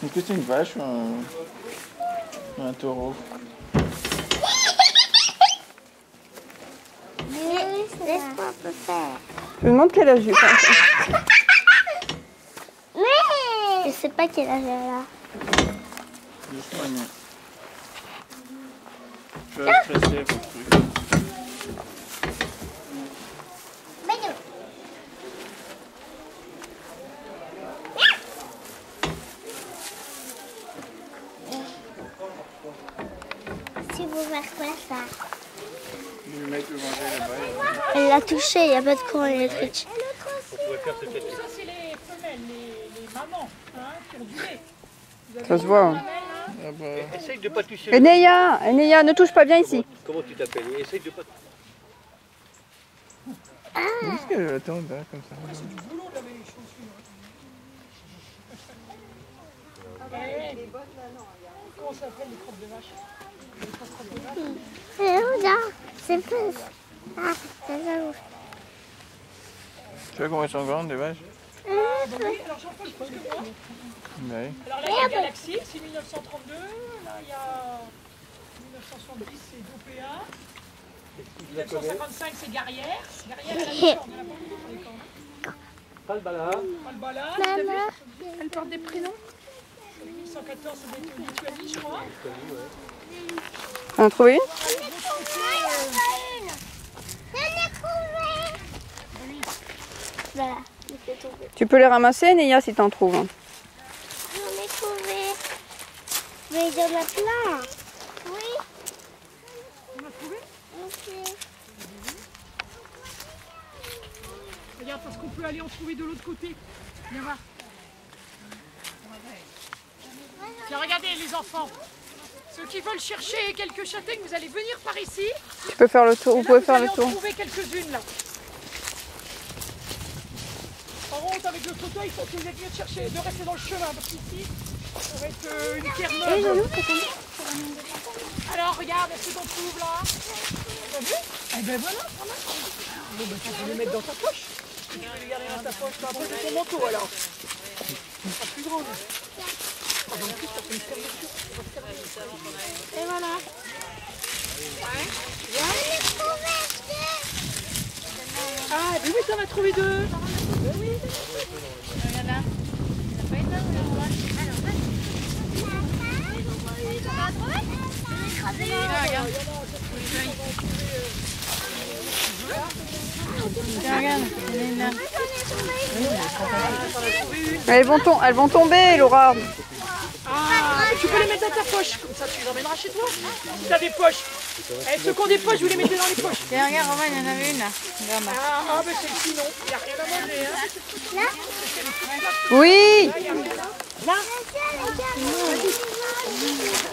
Est-ce que c'est une vache ou un taureau? Laisse-moi un peu faire. Je me demande quel âge il a. Je sais pas quel âge elle a. Doucement, Nia. Je vais stresser pour le truc. Tu veux faire quoi ça? Le mec veut manger là-bas. Elle l'a touché, il n'y a pas de courant électrique. Ça, c'est les femelles, les mamans, hein, qui ont du lait. Ça se voit. Hein. Ah bah, Essaye de pas toucher. Enéa, ne touche pas bien ici. Comment tu t'appelles? Essaye de pas. qu'est-ce qu'elle attend là, comme ça? Comment ça s'appelle les crottes de vache? Regarde, c'est plus. Ah, c'est ça. Tu vois comment elles sont grandes, les vaches? Oui, alors Jean-Paul, je pense que moi. Oui. Alors là, il y a Galaxy, c'est 1932. Là, il y a 1970, c'est Dopéa. 1955, c'est Guerrière. Guerrière, elle a des cornes, elle a pas beaucoup de cornes. Palbala. Palbala, Maman. elle porte des prénoms. 1814, ça doit être Lituanie, je crois. On a trouvé une? Voilà, je l'ai trouvé. Tu peux les ramasser, Enéa, si t'en trouves. Hein. J'en ai trouvé. Mais il y en a plein. Oui. On l'a trouvé? Ok. Regarde, parce qu'on peut aller en trouver de l'autre côté. Viens voir. Tiens, regardez les enfants. Ceux qui veulent chercher quelques châtaignes, vous allez venir par ici. Tu peux faire le tour, vous Et là, pouvez vous faire allez le en tour. trouver quelques-unes là. Par contre, avec le fauteuil, il faut que vous êtes mieux chercher, de rester dans le chemin, parce qu'ici, ça va être une terre neuve. Alors, regarde, est-ce que t'en trouves là? T'as vu? Eh ben voilà, voilà. Bon, ben, tu peux les mettre dans ta poche. Tu peux les garder dans ta poche, dans la poche de ton manteau alors. Ça sera plus grande. Ah, donc, plus, ça fait une fermeture. Et voilà. Ah, mais oui, t'en as trouvé deux. Ben oui. Regarde là. Il n'y en a pas une là ou là? Regarde. Regarde, il y en a une là. Elles vont tomber, Laura. Ah, mais tu peux les mettre dans ta poche, comme ça tu les emmèneras chez toi. Si t'as des poches. Eh, ceux qui ont des poches, vous les mettez dans les poches. Tiens, regarde, Romain, il y en avait une là. Regarde là. Ah, mais celle-ci non, il n'y a rien à manger. Hein. Oui. Là.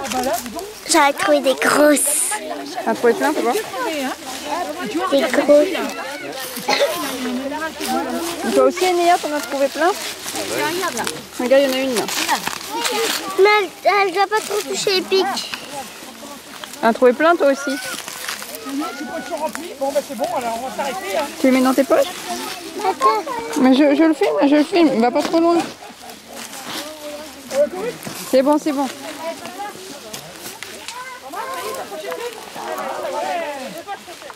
Ah bah là, dis donc. J'en ai trouvé des grosses. T'as trouvé plein, tu vois? Des grosses. Toi aussi, Enéa, t'en as trouvé plein? Regarde là. Regarde, il y en a une là. Mais elle doit pas trop toucher les pics. T'en as trouvé plein, toi aussi? Les poches sont remplies. Bon, bah c'est bon, alors on va s'arrêter. Hein. Tu les mets dans tes poches? Attends. Mais je le filme, je le filme. Il va pas trop loin. C'est bon, c'est bon.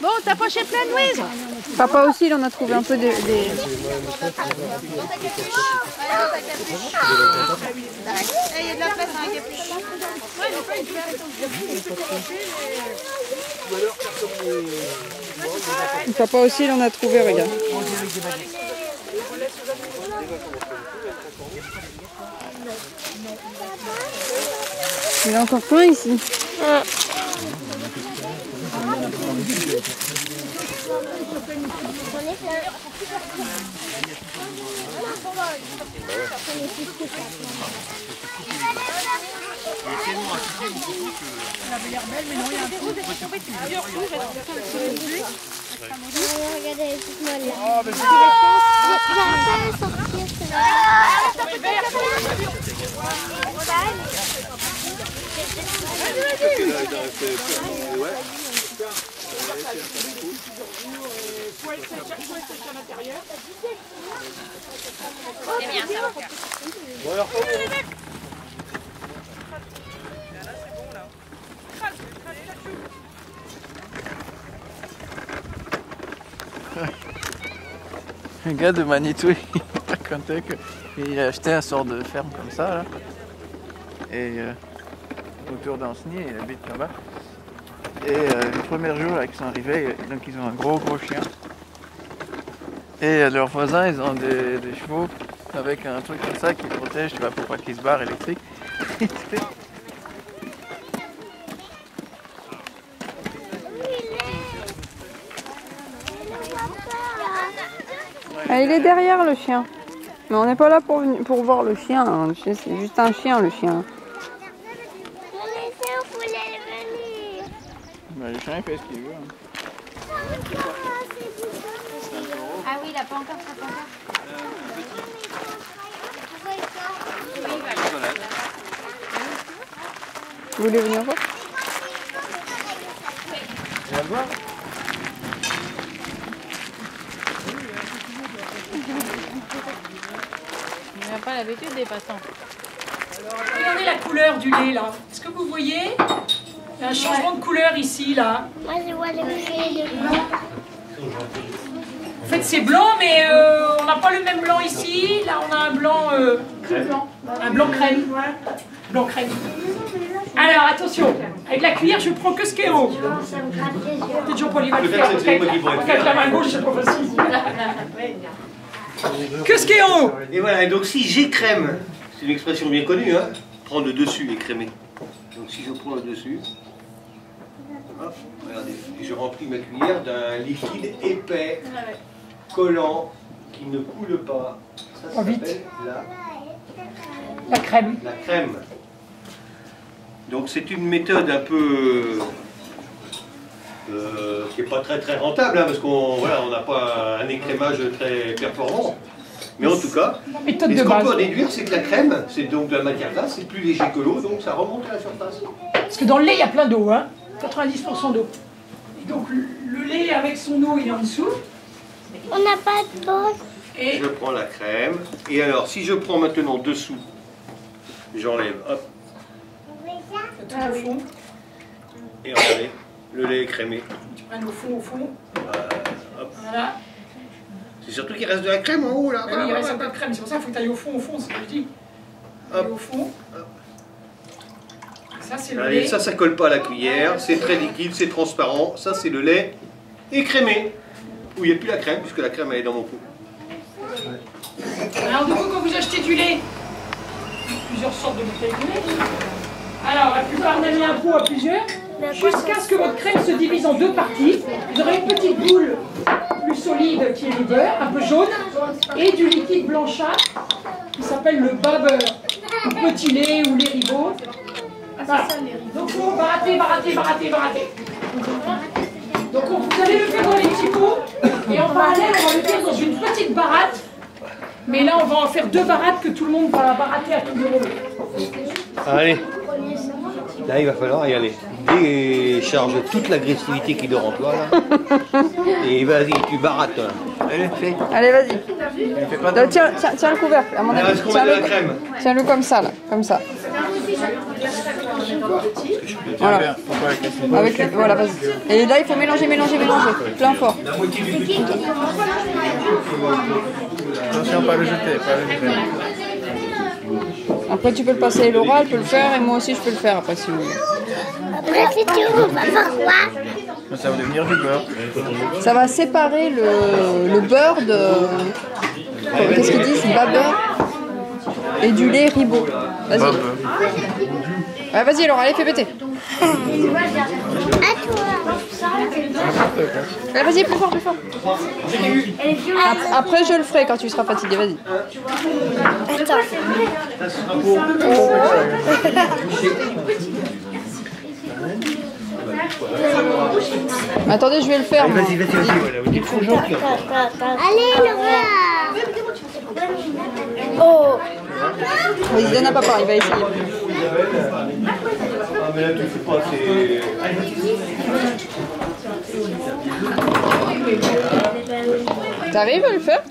Bon, ta poche est pleine, Louise? Papa aussi, il en a trouvé un peu des... Il y a de la place dans la capuche. Papa aussi, il en a trouvé, regarde. Il y en a encore plein ici. Elle avait l'air belle, mais non, il y a un trou. Regardez, elle est toute molle là. Ah, mais c'est J'arrive pas à sortir celle-là. C'est bien, ça va faire. Bon alors, Le gars de Manitou, il racontait qu'il a acheté un sort de ferme comme ça, là. Et autour d'Ancenis, il habite là-bas. Et le premier jour là, qu'ils sont arrivés, donc ils ont un gros chien. Et leurs voisins, ils ont des chevaux avec un truc comme ça qui protège, tu vois, pour pas qu'ils se barrent électrique. Ah, il est derrière le chien. Mais on n'est pas là pour voir le chien. Hein. C'est juste un chien, le chien. Bah, le chien il fait ce qu'il veut. Hein. Ah oui, il n'a pas encore sa pancarte. Vous voulez venir voir? Tu vas le voir? Il n'a pas l'habitude des passants. Regardez la couleur du lait là. Est-ce que vous voyez? Il y a un changement de couleur ici là. Moi, je vois le fil. En fait c'est blanc mais on n'a pas le même blanc ici. Là on a un blanc un blanc crème. Blanc crème. Alors attention, avec la cuillère je prends que ce qui est haut. Peut-être Jean-Paul il va le faire. Avec la main gauche c'est pas facile. Que ce qui est haut. Et voilà, et donc si j'écrème, c'est une expression bien connue, hein, prendre le dessus et crémer. Donc si je prends le dessus, hop, regardez, et je remplis ma cuillère d'un liquide épais, collant, qui ne coule pas. Ça s'appelle La crème. la crème. Donc c'est une méthode un peu qui n'est pas très rentable, hein, parce qu'on voilà, on n'a pas un écrémage très performant. Mais en tout cas, Méthode et de ce qu'on base. peut en déduire, c'est que la crème, c'est donc de la matière grasse, c'est plus léger que l'eau, donc ça remonte à la surface. Parce que dans le lait il y a plein d'eau, hein, 90% d'eau. Et donc le lait avec son eau il est en dessous. On n'a pas de bol. Et Je prends la crème, et alors si je prends maintenant dessous, j'enlève, hop, tout au fond. et regardez, le lait est crémé. Tu prends au fond. Hop. Voilà. C'est surtout qu'il reste de la crème en haut là. Bah oui, il reste un peu de crème, c'est pour ça qu'il faut que tu ailles au fond, c'est ce que je dis. Hop. Et au fond. Hop. Ça c'est le Allez, lait. ça colle pas à la cuillère, c'est très liquide, c'est transparent, ça c'est le lait écrémé. Où il n'y a plus la crème, puisque la crème elle est dans mon pot. Alors du coup quand vous achetez du lait, il y a plusieurs sortes de bouteilles de lait. Alors la plupart en a mis un pot à plusieurs, jusqu'à ce que votre crème se divise en deux parties. Vous aurez une petite boule plus solide qui est le beurre, un peu jaune, et du liquide blanchâtre qui s'appelle le babeur, ou petit lait ou les ribots. Voilà. Donc il faut barater. Donc vous allez le faire dans les petits pots, et en parallèle on va le faire dans une petite baratte. Mais là on va en faire deux barattes que tout le monde va barater à tout moment. Allez, là il va falloir y aller. Décharge toute l'agressivité qui dort en toi là. Et vas-y, tu barattes. Allez, fais. Allez, vas-y. Tiens le couvercle. À mon Il avis. reste combien de la crème? Tiens-le comme ça, là. Comme ça. Voilà. Voilà. Voilà, vas-y. Et là, il faut mélanger. Plein fort. Attention, pas le jeter, Après, tu peux le passer. Laura, elle peut le faire. Et moi aussi, je peux le faire après, si vous voulez. Après, si tu veux, on va faire quoi? Ça va devenir du beurre. Ça va séparer le beurre de... Qu'est-ce qu'ils disent? Babeur et du lait ribot. Vas-y. Ouais, vas-y, Laura, allez, fais péter. À toi. Allez, vas-y, plus fort. Après, je le ferai quand tu seras fatigué, vas-y. Attends. Attendez, je vais le faire. moi. Vas-y. Allez, Laura. Oh. Vas-y, donne à papa, il va essayer. Ah mais là tu fais pas, c'est... T'arrives à le faire?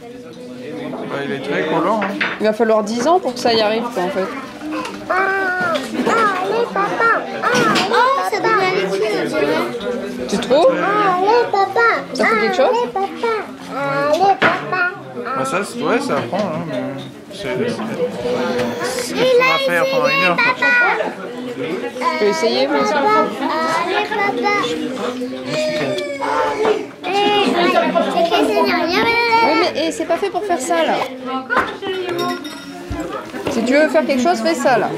Bah, il est très collant. Hein. Il va falloir 10 ans pour que ça y arrive, quoi, en fait. Allez, papa. Oh, ça devient liquide. Tu trouves? Allez, papa. Ça fait quelque chose? Allez, papa. Allez, papa. Ah, ça, ouais, ça apprend, hein, mais c'est ce qu'il faudra faire pendant 1 heure. Tu peux essayer, mais ça. Allez, papa. Oui, mais c'est pas fait pour faire ça, là. Si tu veux faire quelque chose, fais ça, là.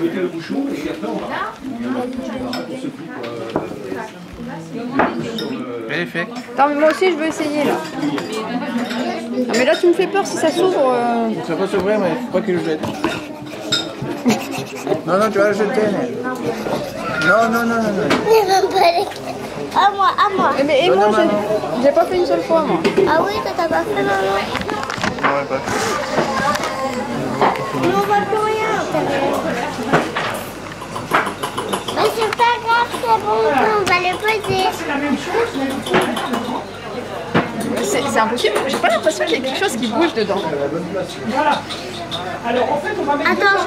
Elle est faite. Attends, mais moi aussi, je veux essayer, là. Ah, mais là, tu me fais peur si ça s'ouvre. Ça peut s'ouvrir, mais il faut pas qu'il le jette. Non, non, tu vas le jeter. Non, non, non, non, non. À moi. Mais et moi, j'ai pas fait une seule fois, moi. Ah oui, toi t'as pas fait, maman? Non, elle est pas faite. Mais on voit plus rien. Mais c'est pas grave, c'est bon, on va le poser. C'est impossible, j'ai pas l'impression qu'il y a quelque chose qui bouge dedans. Voilà. Alors en fait, on va mettre... Attends,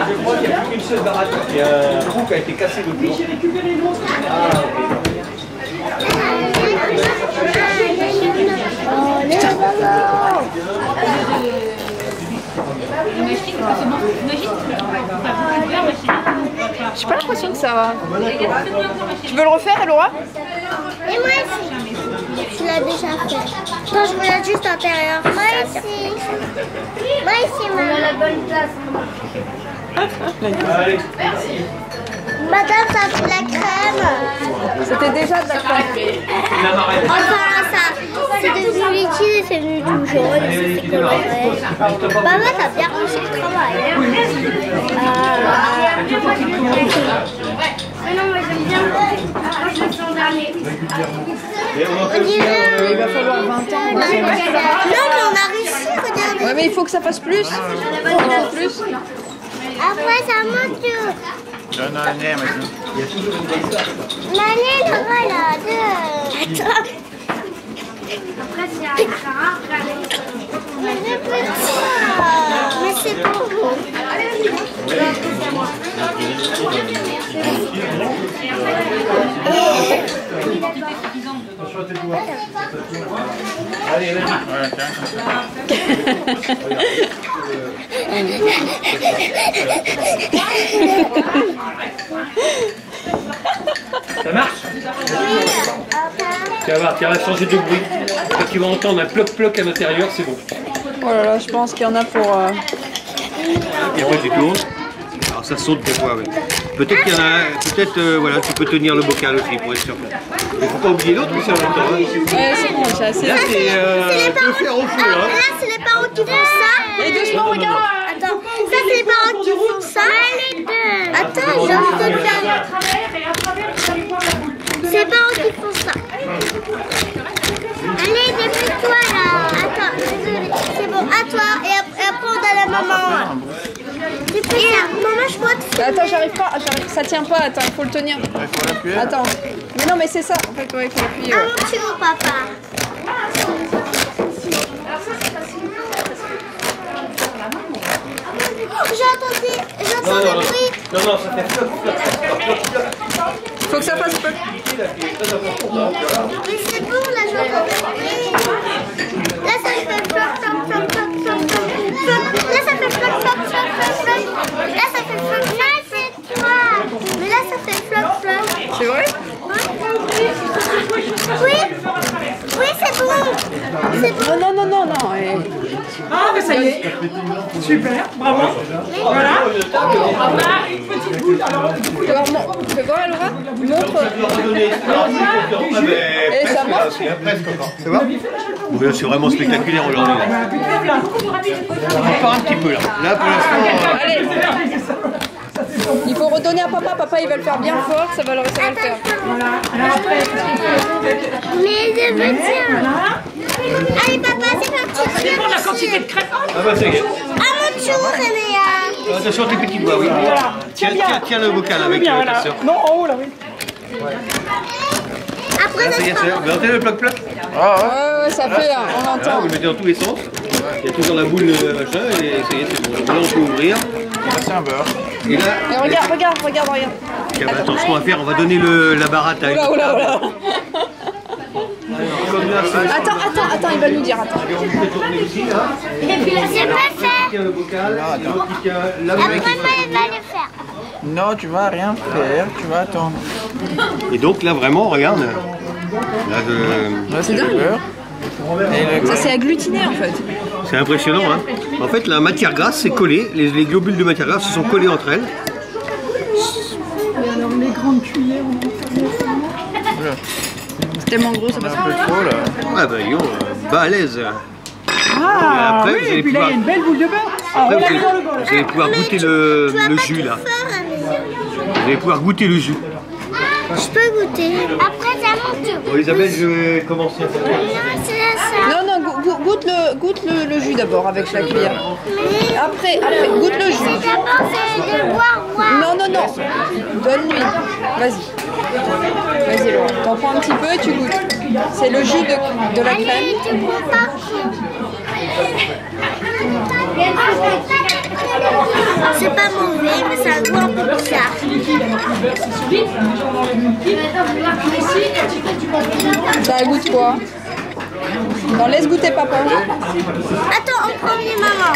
Je crois qu'il n'y a plus qu'une seule baraque. Il y a un trou qui a été cassé de jour. J'ai récupéré l'autre. J'ai pas l'impression que ça va. Tu veux le refaire, Laura? et moi aussi. Tu l'as déjà fait. Attends, je regarde juste l'intérieur. Moi ici. Moi ici, maman. la bonne place. Allez. Madame, ça fait la crème. C'était déjà de la crème. Enfin, ça, c'est devenu liquide et c'est venu tout jaune et c'est coloré. Maman, t'as bien reçu le travail. Mais non, moi j'aime bien. Moi je le sens en dernier. Il va falloir 20 ans. Non, mais on a réussi, regardez. Ouais, mais il faut que ça fasse plus. Plus. Après, ça monte tout. Non, non, non, maintenant. L'année, Laura, là, deux. Attends. Après, c'est un mais c'est petit. Mais c'est pas beau. Allez, vas-y. Voilà, Ça marche? Tu vas voir, tu vas changer de bruit. Quand tu vas entendre un ploc-ploc à l'intérieur, c'est bon. Oh là là, je pense qu'il y en a pour... Et après tu tournes. Alors ça saute des fois, oui. Peut-être qu'il y en a, peut-être, voilà, tu peux tenir le bocal aussi pour être sûr. Mais faut pas oublier l'autre aussi en même temps. Ouais, c'est bon, c'est assez. Là c'est deux fers au feu. Hein. Là, c'est les parents qui font ça. Et doucement, regarde. Attends, ça, c'est les parents qui font ça. Les deux. Attends, j'ai envie de le faire. C'est les parents qui font ça. Allez, dépêche-toi là. Attends, désolé. C'est bon, à toi. Et après, on donne à maman. Maman, je crois que... Attends, j'arrive pas. Ça tient pas. Attends, il faut le tenir. il faut l'appuyer. Attends. Mais non, mais c'est ça. En fait, ouais, il faut l'appuyer. Ah, Ouais. mon petit gros papa. Oh, j'entends des bruits. Non, ça fait floc, floc, floc, floc. Faut que ça fasse peu. Mais c'est bon, là, j'entends des bruits. Là, ça fait floc, floc, floc, floc, floc, floc. Là, ça fait floc, floc, floc, floc, floc. Là, ça fait floc, floc. Là, c'est toi. Mais là, ça fait floc, floc. C'est vrai? Oui, c'est bon. C'est bon. Non. Ah, mais ça y est. Super, bravo. Voilà. On a une petite boule. Alors, Fais voir, Laura. Montre. Et ça marche. Ça va? Oui, c'est vraiment spectaculaire aujourd'hui. Encore un petit peu là. Là pour l'instant. Allez. Il faut redonner à papa. Papa, il va le faire bien fort. Ça va le faire. Mais je veux dire. Allez, papa, c'est parti. ça dépend de la quantité de crêpes. Ah bah ça y est. À mon tour, Réméa. Attention tes petits doigts, oui. Tiens le bocal avec Bien, ta voilà. soeur. Non, en haut là, oui. Après, Là, ça y est, vous entendez le ploc-ploc? Ouais, ça fait. On Là, entend. vous le mettez dans tous les sens. Il y a toujours la boule machin et ça y est, c'est bon. Là on peut ouvrir. C'est un beurre. Et là, Et regarde. tiens, bah, attends, ce qu'on va faire, on va donner la baratte à Oula. Attends, il va nous dire, attends. C'est pas fait. Le bocal, Après, il va le faire. Non, tu vas rien faire, tu vas attendre. Et donc là vraiment, regarde. Là, Là, c'est le beurre. Et le Ça c'est agglutiné en fait. c'est impressionnant. Hein. En fait, la matière grasse c'est collé. Les globules de matière grasse se sont collés entre elles. Alors les grandes cuillères, C'est tellement gros, ça un passe peu pas. trop là. Ah bah yo, balèze. Ah après, oui, vous allez et puis là il y a pouvoir- une belle boule de beurre. Alors Après, on vous l'a allez, mis dans le bol. vous allez pouvoir goûter le jus là. Vous allez pouvoir goûter le jus. Je peux goûter. Après, ça monte. Bon, Isabelle, je vais commencer à faire. Non, c'est ça. Non, goûte le jus d'abord avec la cuillère. Après, goûte le jus. D'abord, c'est de boire. Non. Donne-lui. Vas-y, Laura. T'en prends un petit peu et tu goûtes. C'est le jus de la crème. Tu bois partout. C'est pas mauvais, mais ça a un goût un peu bizarre. Ça goûte quoi? Non, laisse goûter papa. Attends, en premier, maman.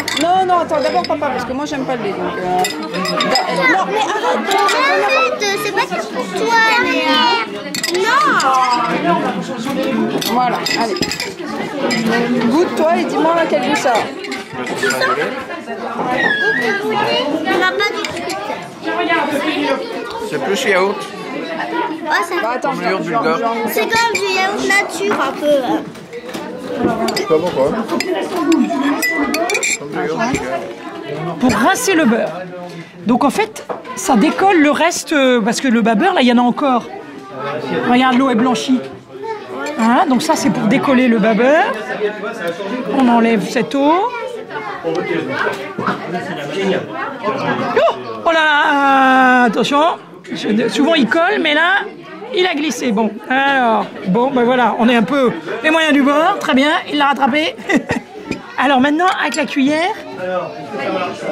Non, attends, d'abord papa, parce que moi j'aime pas le lait. Donc, Non, mais Arrête, c'est pas pour toi, mais... Non. voilà, allez. Goûte-toi et dis-moi quel goût ça a. On n'a pas du tout. C'est plus yaourt. Oh, ça... Bah, attends, Comme le yaourt bulgare. C'est comme du yaourt nature, un peu. Je sais pas pourquoi. Comme le yaourt bulgare. Pour rincer le beurre. Donc en fait, ça décolle le reste, parce que le bas beurre, là, il y en a encore. Regarde, l'eau est blanchie. Hein, donc ça, c'est pour décoller le bas beurre. On enlève cette eau. Oh là là, attention. Souvent, il colle, mais là, il a glissé. Bon, alors, ben voilà, on est un peu les moyens du bord. Très bien, il l'a rattrapé. Alors maintenant, avec la cuillère...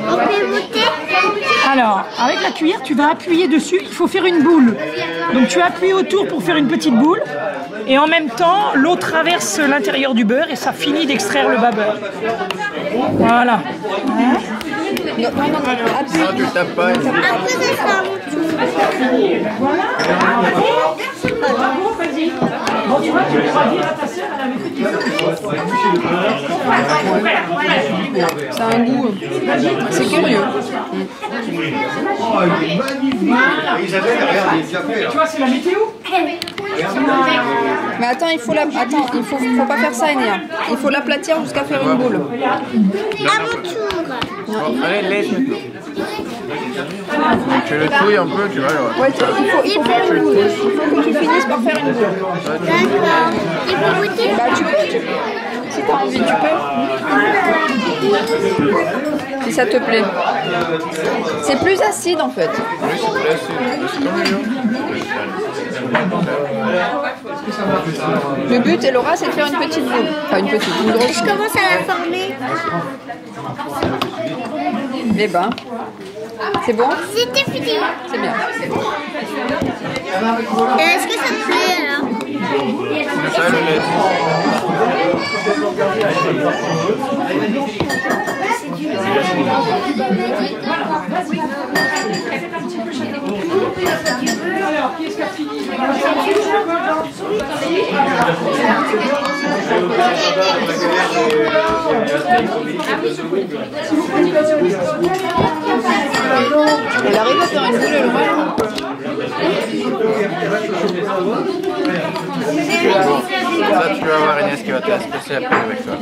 On peut goûter. Alors, avec la cuillère, tu vas appuyer dessus. Il faut faire une boule. Donc tu appuies autour pour faire une petite boule. Et en même temps, l'eau traverse l'intérieur du beurre et ça finit d'extraire le bas beurre. Voilà. Hein? Non, appuie. Non, tu tapes pas. Après, ça sera mon tour. Bravo, vas-y. Bon, tu vois, tu pourras dire à ta sœur, elle avait fait Ça a un goût. C'est curieux. Oh, il est magnifique. Isabelle, regarde, il est déjà fait. Tu vois, c'est la météo. Mais attends, il faut pas faire ça, Enya. Il faut l'aplatir jusqu'à faire une boule. À mon tour. Bon, allez, laisse maintenant. Tu le touilles un peu, tu vois. Alors. Ouais, il faut faire une boule. Il faut que tu finisses par faire une boule. D'accord. Il faut goûter. Bah tu peux. Si t'as envie, tu peux. Si ça te plaît. C'est plus acide en fait. Oui, c'est plus acide. C'est comme le yaourt. Le but, Laura, c'est de faire une petite boule. Enfin une grosse. Je commence à la former. Eh ben, c'est bon? C'était fini. C'est bien. Est-ce que ça te plaît alors? Ça, le laisse. Alors, qui est-ce qui a fini? Elle arrive à faire une boule, Laura? Ça, tu vas voir Inès qui va te la passer après avec toi.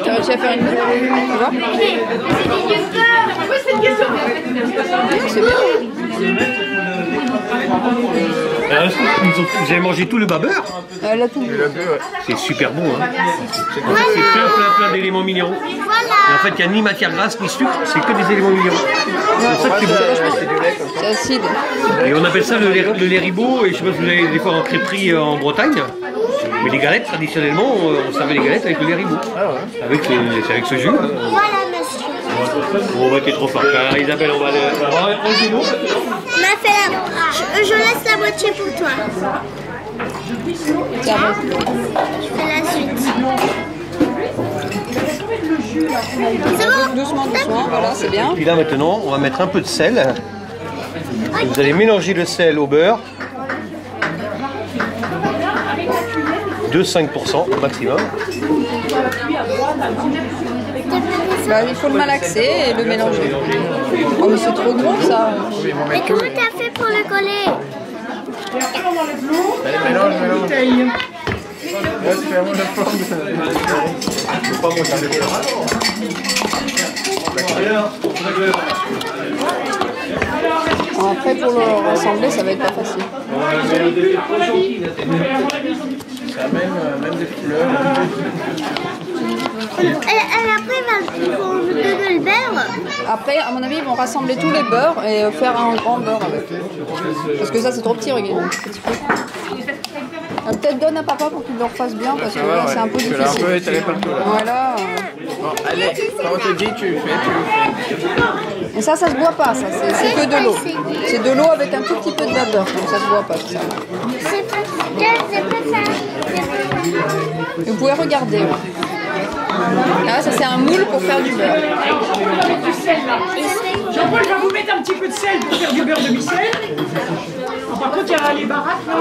Tu as réussi à faire une boule? Tu vois? C'est bien. Vous avez mangé tout le bas beurre? Elle a tout bu. Le beurre, C'est super bon. Hein. C'est plein d'éléments minéraux. Et en fait, il n'y a ni matière grasse ni sucre, c'est que des éléments minéraux. C'est ça qui est bon. c'est du lait comme ça. C'est acide. Et on appelle ça le lait ribot. Et je sais pas si vous avez des fois en crêperie en Bretagne. Mais les galettes, traditionnellement, on servait les galettes avec le lait ribot. Ah ouais. Avec ce jus. Voilà, monsieur. Bon, bah, t'es trop fort. Isabelle, on va enlever l'eau. Je laisse la moitié pour toi. Tiens, vas-y. Je fais la suite. C'est bon? Doucement, doucement, voilà, c'est bien. Puis là maintenant, on va mettre un peu de sel. Vous allez mélanger le sel au beurre. De 5% au maximum. Bah, il faut le malaxer et le mélanger. Oh mais c'est trop gros ça. Mais comment t'as fait pour le coller? Allez, mélange. Là, tu fais un mot de forme. Après pour le rassembler ça va être pas facile. Ça même des couleurs. Et après, il faut donner le beurre. Après à mon avis ils vont rassembler tous les beurres et faire un grand beurre avec. Parce que ça c'est trop petit, regarde. Peut-être donne à papa pour qu'il le refasse bien parce que là c'est un peu difficile. Un peu étalé partout là. Voilà. Bon, allez, quand on te dit tu fais. Et ça se boit pas, ça c'est que de l'eau. C'est de l'eau avec un tout petit peu de vapeur, donc ça se boit pas. Ça. C'est pas ça. Vous pouvez regarder. Ouais. Là ça c'est un moule pour faire du beurre. Jean-Paul va vous mettre un petit peu de sel pour faire du beurre de micelle. Par contre, il y a les baraques là.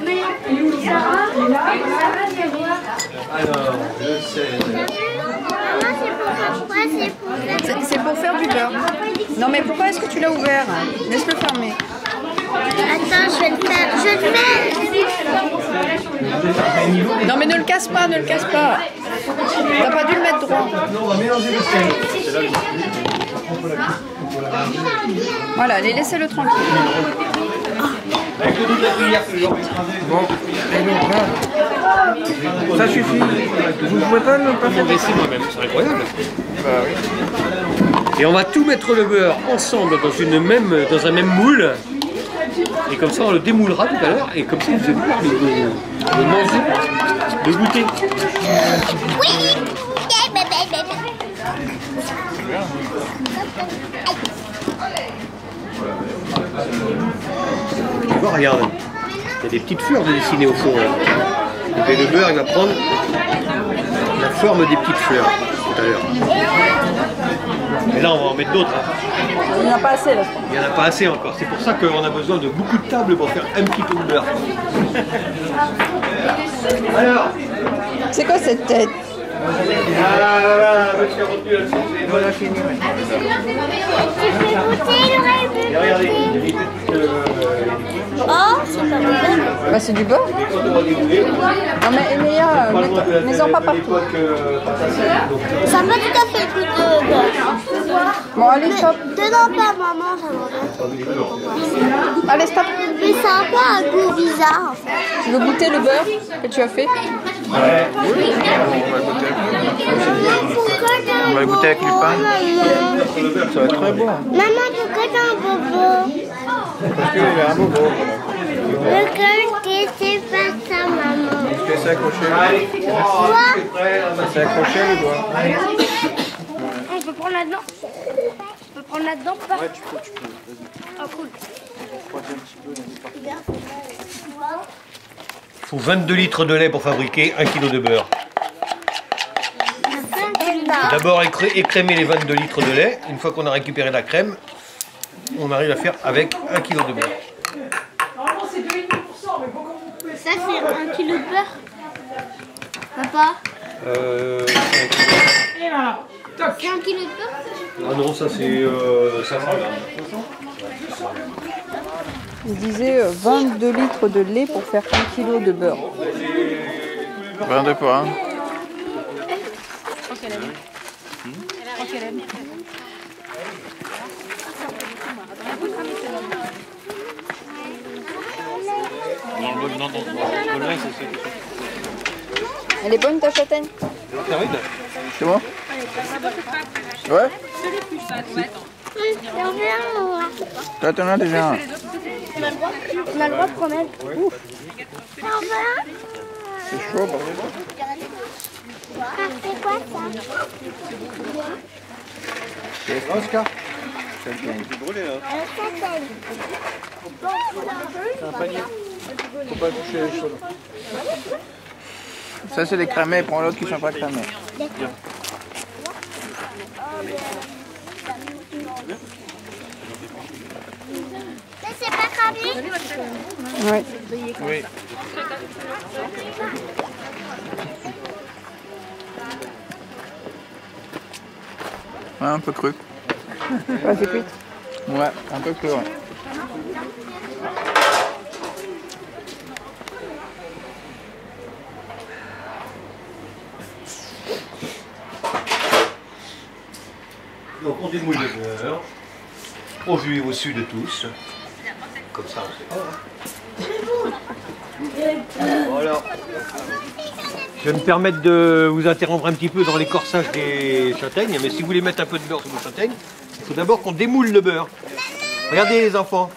Elle est où Sarah? Elle est là. Alors, le sel. C'est pour faire du beurre. Non mais pourquoi est-ce que tu l'as ouvert? Laisse-le fermer. Attends, je vais le faire. Non mais ne le casse pas, ne le casse pas. T'as pas dû le mettre droit. On va mélanger le sel. Voilà, allez, laissez-le tranquille. Avec le dos de la cuillère que j'aurais écrasé. Bon, et donc là, ça suffit. Vous pouvez pas ne pas faire Laisser moi-même, c'est incroyable. Bah oui. Et on va tout mettre le beurre ensemble dans un même moule. Et comme ça on le démoulera tout à l'heure. Et comme ça vous allez pouvoir le manger, le goûter. Oui. Tu vois, regarde, il y a des petites fleurs de dessinées au fond. Là. Et le beurre il va prendre la forme des petites fleurs tout à l'heure. Et là on va en mettre d'autres. Hein. Il n'y en a pas assez là. Il n'y en a pas assez encore. C'est pour ça qu'on a besoin de beaucoup de tables pour faire un petit peu de beurre. Alors, C'est quoi cette tête? Voilà, fini. Et regardez, il y a des petites, Oh, c'est pas bon. Bah c'est du beurre. Non mais Enéa, mets-en pas partout. Ça n'a pas tout à fait le goût de beurre. Bon allez stop. Dedans pas, maman, ça va. Allez stop. Mais ça a pas un goût bizarre, en fait. Tu veux goûter le beurre que tu as fait? On va goûter avec du pain. Ça va être très bon. Maman, pourquoi t'as un bobo? Parce qu'il y a un bobo. Le cœur, c'est pas ça, maman. Est-ce que c'est accroché? Quoi? C'est accroché le doigt. On peut prendre là-dedans? On peut prendre là-dedans ou pas? Ouais, tu peux. Oh, cool. Il faut 22 litres de lait pour fabriquer 1 kg de beurre. D'abord écrémer les 22 litres de lait. Une fois qu'on a récupéré la crème, on arrive à faire avec 1 kg de beurre. Normalement, c'est 2,5%, mais bon, comme vous pouvez. Ça, c'est 1 kilo de beurre. Papa? Et voilà. Toc. C'est 1 kilo de beurre? Ah non, ça c'est... ça fait... Il disait 22 litres de lait pour faire 1 kg de beurre. 22 quoi, hein. Elle est bonne ta châtaigne? C'est bon? Ouais? Toi, t'en as déjà un. On a le droit de prendre elle. Ouf. C'est chaud, bordel. C'est quoi ça? Oscar. C'est un panier. Faut pas toucher les chaudes. Ça, c'est les cramés. Prends l'autre qui sont pas cramés. Ça, c'est pas cramé? Ouais. Oui. Ouais, un peu cru. Ouais, c'est cuit. Ouais, un peu cru, ouais. Donc on démoule le beurre, au vu et au su de tous, comme ça on sait pas. Voilà. Je vais me permettre de vous interrompre un petit peu dans l'écorçage des châtaignes, mais si vous voulez mettre un peu de beurre sur vos châtaignes, il faut d'abord qu'on démoule le beurre. Regardez les enfants,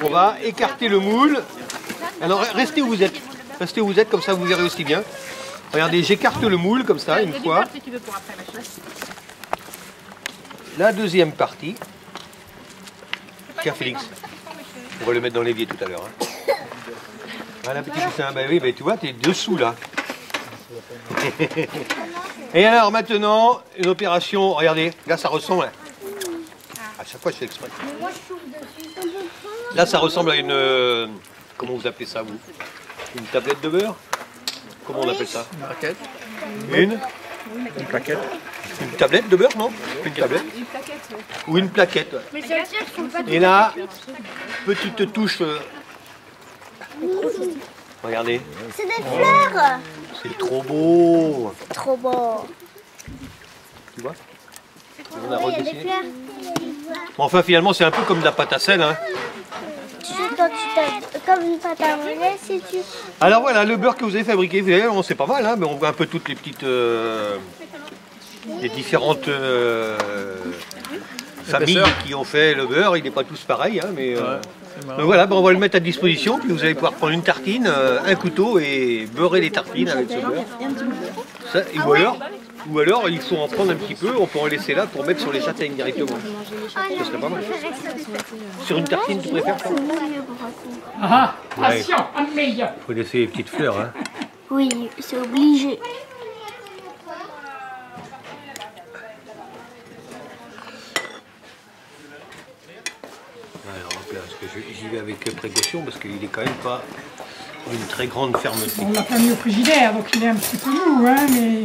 on va écarter le moule. Alors restez où vous êtes, comme ça vous verrez aussi bien. Regardez, j'écarte le moule comme ça une fois. La deuxième partie. Tiens Félix, on va le mettre dans l'évier tout à l'heure. Hein. Voilà petit poussin, bah oui, bah, tu vois, t'es dessous là. Et alors maintenant, une opération, regardez, là ça ressemble à chaque fois je fais exprès. Là ça ressemble à une, comment vous appelez ça vous? Une tablette de beurre? Comment on appelle ça? Une raquette. Une plaquette. Une tablette de beurre, non? Une tablette? Une plaquette, ouais. Ou une plaquette, ouais. Mais ça veut dire qu'il faut pas Et là, petite touche. Regardez. C'est des fleurs. C'est trop beau. Trop beau. Tu vois? On a Il y a des redessiné. fleurs. Bon, enfin, finalement, c'est un peu comme de la pâte à sel. Hein. Tu sais, quand tu tapes comme une pâte à modeler, si tu... Alors voilà, le beurre que vous avez fabriqué, vous voyez, c'est pas mal, hein, mais on voit un peu toutes les petites... les différentes familles qui ont fait le beurre. Il n'est pas tous pareil, hein, mais... donc voilà, ben on va le mettre à disposition, puis vous allez pouvoir prendre une tartine, un couteau et beurrer les tartines avec ce beurre. Ça, et ou alors, il faut en prendre un petit peu, on peut en laisser là pour mettre sur les châtaignes directement. Ça serait pas mal. Sur une tartine, tu préfères ça? Ah, patient, un meilleur. Il faut laisser les petites fleurs. Hein. Oui, c'est obligé. Alors, hop là, parce que j'y vais avec précaution parce qu'il est quand même pas une très grande fermeté. On l'a pas mis au frigidaire, donc il est un petit peu mou, hein, mais...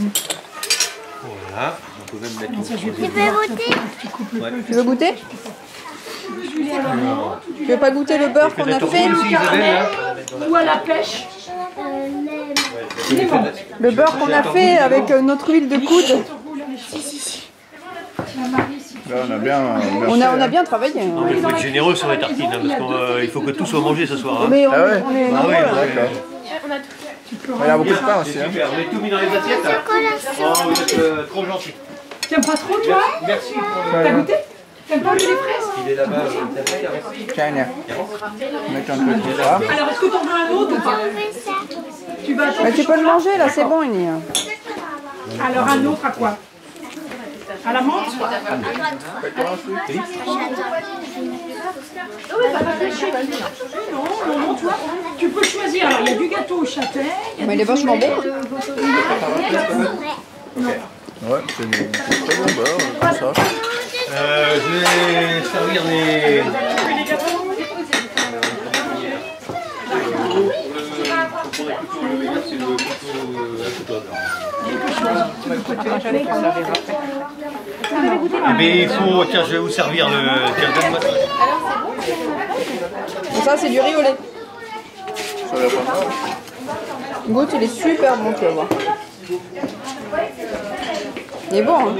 Voilà, on peut même mettre une Tu peux goûter? Ouais. Tu veux goûter? Tu veux pas goûter le beurre qu'on a fait? Ou à la pêche. Le beurre qu'on a fait avec notre huile de coude. Là, on a bien... On a bien travaillé. Non, mais il faut être généreux sur les tartines, hein, parce qu'il faut que tout soit mangé ce soir. Hein. Mais on Ah ouais? on est Ah nombreux. ouais, là. D'accord. Il y a beaucoup de pain aussi. Hein. Super, vous avez tout mis dans les assiettes là? Oh, vous êtes trop gentil. T'aimes pas trop, toi? Merci. T'as goûté? T'aimes pas les fraises? Il est là-bas. Tiens, mettre un peu de ça. Alors, est-ce que t'en veux un autre ou pas? Tu vas Mais tu peux le manger là, c'est bon, Ini. Alors, un autre à quoi? À la menthe? Non, toi, tu peux choisir. Alors, il y a du gâteau au châtaigne. Mais il est vachement bon. Ouais, c'est du très bon beurre, comme ça. Je vais servir les... Mais il faut... Tiens, je vais vous servir le... Tiens, donne-moi ça. Et ça, c'est du riz au lait. Ça va pas mal. Goûte, il est super bon, tu vas voir. Il est bon, hein.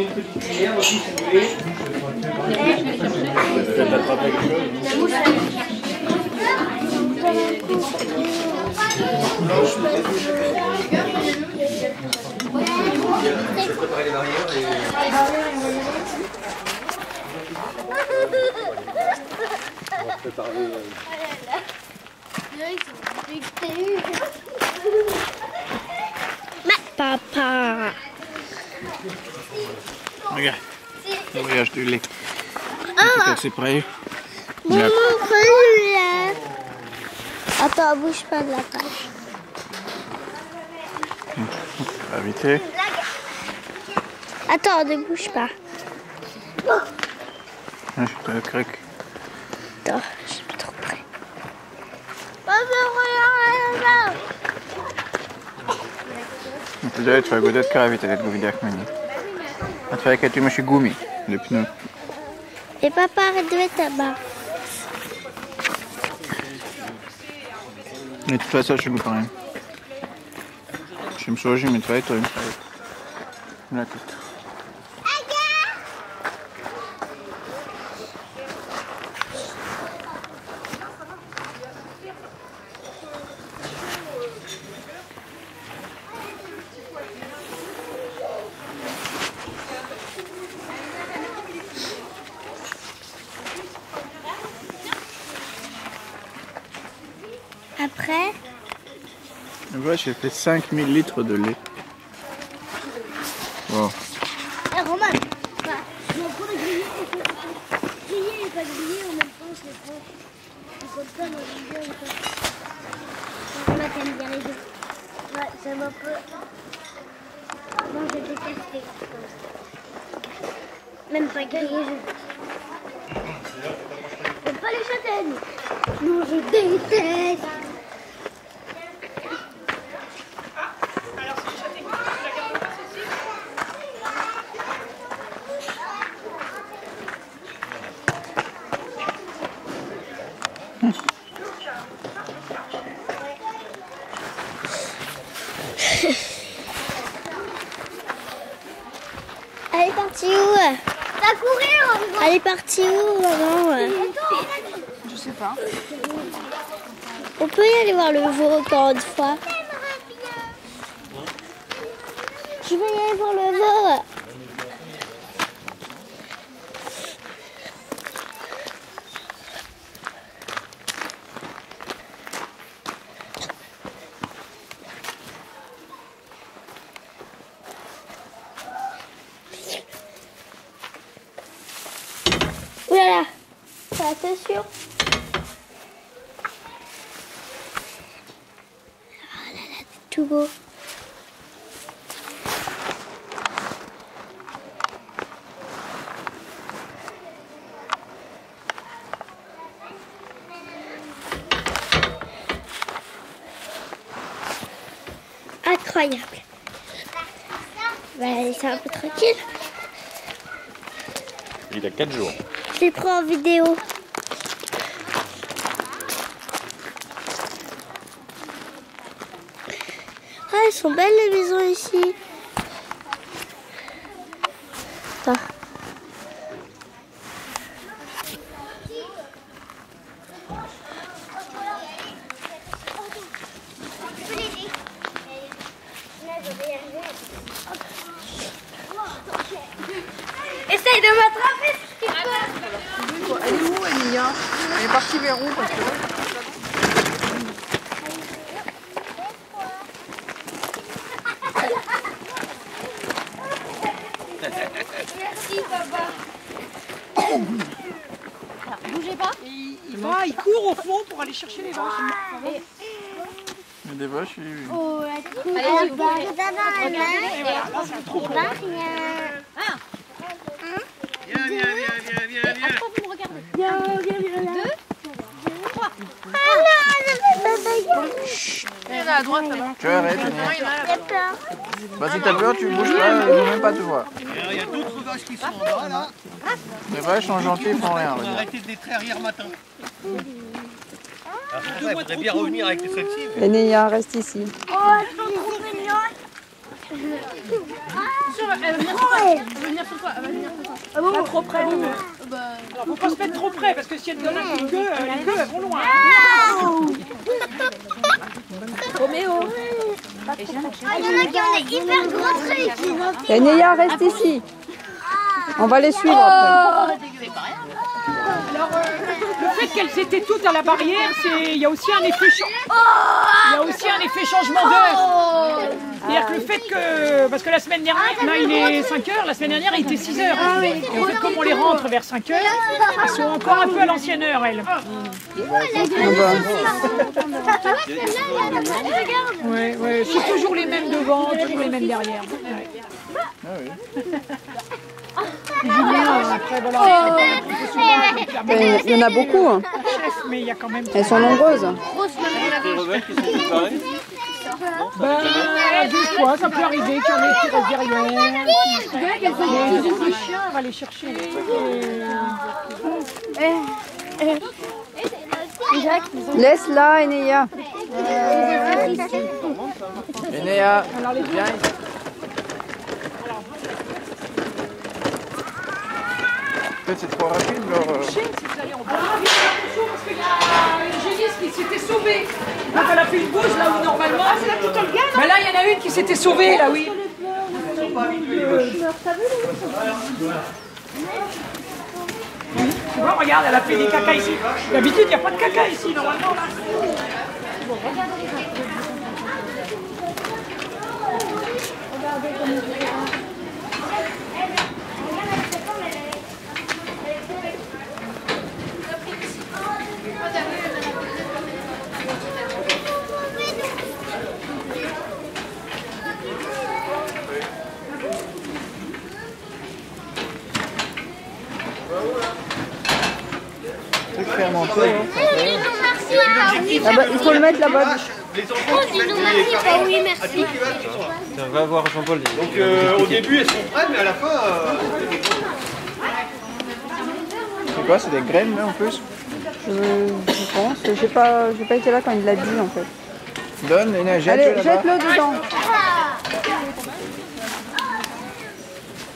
Papa. Regarde, le voyage du lait. C'est prêt. Maman, celui-là. Attends, bouge pas de la page. Gravité. Attends, ne bouge pas. Je te le cric. Attends, je suis trop près. regarde. Tutaj trzeba go dotkać, tak go widać mnie. A twoje jakie tu masz gumi, le pneu. Et papa, arrête de mettre ta main. Mais de toute façon, je ne goûte rien. Je me suis mais toi, toi, une écoute. Après, Ouais, j'ai fait 5000 litres de lait. Wow. Roman, je vais prendre griller et pas griller en même temps, je les prends. Je compte pas dans le vidéo ou pas. Roman, t'aimes bien les deux. Ouais, ça m'a peu. Moi, je déteste les même pas griller, je pas les châtaignes. Non, je déteste. Elle est partie où? T'as couru? Elle est partie où, maman? Je sais pas. On peut y aller voir le veau encore une fois. Je veux y aller voir le veau. Oulala, fais attention. Oh là là, c'est tout beau. Incroyable. Bah, c'est un peu tranquille. Il a 4 jours. Je les prends en vidéo. Ah, elles sont belles les maisons ici. Attends. Essaye de m'attraper. Elle est où, Emilia? Elle est partie vers où parce que... Merci, papa. Bougez pas. Il court au fond pour aller chercher les vaches. Il y a des vaches, oui. Oh, la cour. Et voilà, là c'est trop beau. Elle est là à droite là-bas. Tu arrêtes, vas-y, t'as peur, tu bouges pas, ils vont même pas te voir. Il y a d'autres vaches qui sont en bas là. Les vaches sont gentilles, ils font rien. On va arrêter de les traire hier matin. Il faudrait bien revenir avec les celle-ci. Emilia, reste ici. Oh, c'est mignon. Elle va venir sur toi. Elle va venir sur toi. Elle va venir sur toi. Pas trop près. Alors, faut pas se mettre trop près parce que si elle donne un coup de queue, les queues elles vont loin. Roméo. Il y en a qui ont des hyper gros trucs. Emilia, reste ici. On va les suivre après. Alors, le fait qu'elles étaient toutes à la barrière, il y a aussi un effet changement d'heure. C'est-à-dire que le fait que parce que la semaine dernière, là il est 5h, la semaine dernière il était 6h. Et en fait, comme on les rentre vers 5h, elles sont encore un peu à l'ancienne heure, elles. Ouais, ouais, c'est toujours les mêmes devant, toujours les mêmes derrière. Ouais. Ah oui. Julien, après, voilà. Il y en a beaucoup. Hein. Mais il y a quand même. Elles sont nombreuses. Les rebelles qui sont séparés. Ben, des fois, ça peut arriver qu'il y en ait qui restent derrière. Et du coup, le chien va les chercher. Laisse-la, Enéa. Enéa, viens. Peut-être c'est trop rapide, leur... Chien, si vous allez en bas, attention parce qu'il y a une génisse qui s'était sauvée. Donc elle a fait une bouche là où normalement. Ah, c'est la petite Olga. Ben là, il y en a une qui s'était sauvée là, oui. Tu vois, regarde, elle a fait des caca ici. D'habitude, il n'y a pas de caca ici, normalement. Là. Truc fermenté, hein. Ah bah, il faut le mettre là-bas. Les enfants qui mettent Oui, merci. Tiens, va voir Jean-Paul. Donc au début elles sont prêtes, mais à la fin... C'est quoi, c'est des graines, là, en plus? Je pense. J'ai pas été là quand il l'a dit en fait. Donne, Enéa, jette-le Allez, là-bas. jette-le dedans.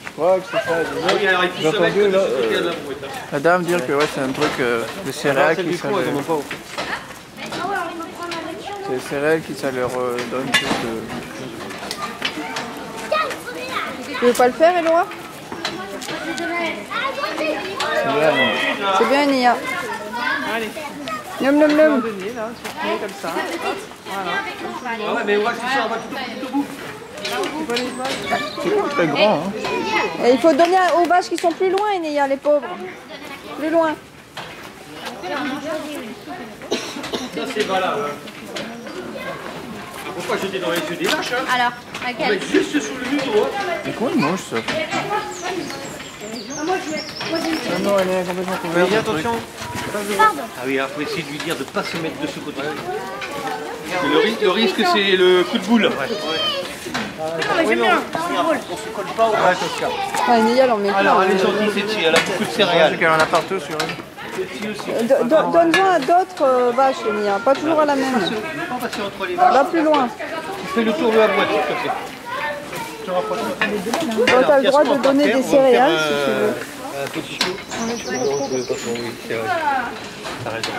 Je crois que c'est ça. Oui, alors il J'ai faut se mettre entendu, de là, ce côté à la brouette. la dame dire que ouais, c'est un truc de céréales qui ça Elles n'en ont pas. c'est les céréales qui ça leur donne plus de... Tu veux pas le faire, Éloi? Là, non. C'est bien, Nia. Allez. Nom, nom, nom. Donner, là, tu mets comme ça. Hop, voilà. Ah ouais, mais on va tout ça, on va tout au bout. C'est pas très grand, hein. Et il faut donner aux vaches qui sont plus loin, Nia, les pauvres. Plus loin. Ça c'est valable. Pourquoi jeter dans les yeux des vaches, hein? Alors, On laquelle? met juste sous le museau, hein. Mais comment ils mangent ça? Non, elle est complètement couverte. Mais attention. Ah oui, il faut essayer de lui dire de ne pas se mettre de ce côté. Le risque c'est le coup de boule. Oui, mais on se colle pas au Ouais, c'est ça. Ah, Nia, elle en met plein. Alors elle est gentille cette fille, elle a beaucoup de céréales. C'est qu'elle en a partout sur elle. Cette fille aussi. Donne-en à d'autres vaches, Nia. Pas toujours à la même. Pas passer entre les vaches. Va plus loin. Tu fais le tour de la boîte, s'il te plaît. Je rapproche. Toi, t'as le droit de donner des céréales si tu veux. Un petit coup. Oui, c'est vrai. T'as raison.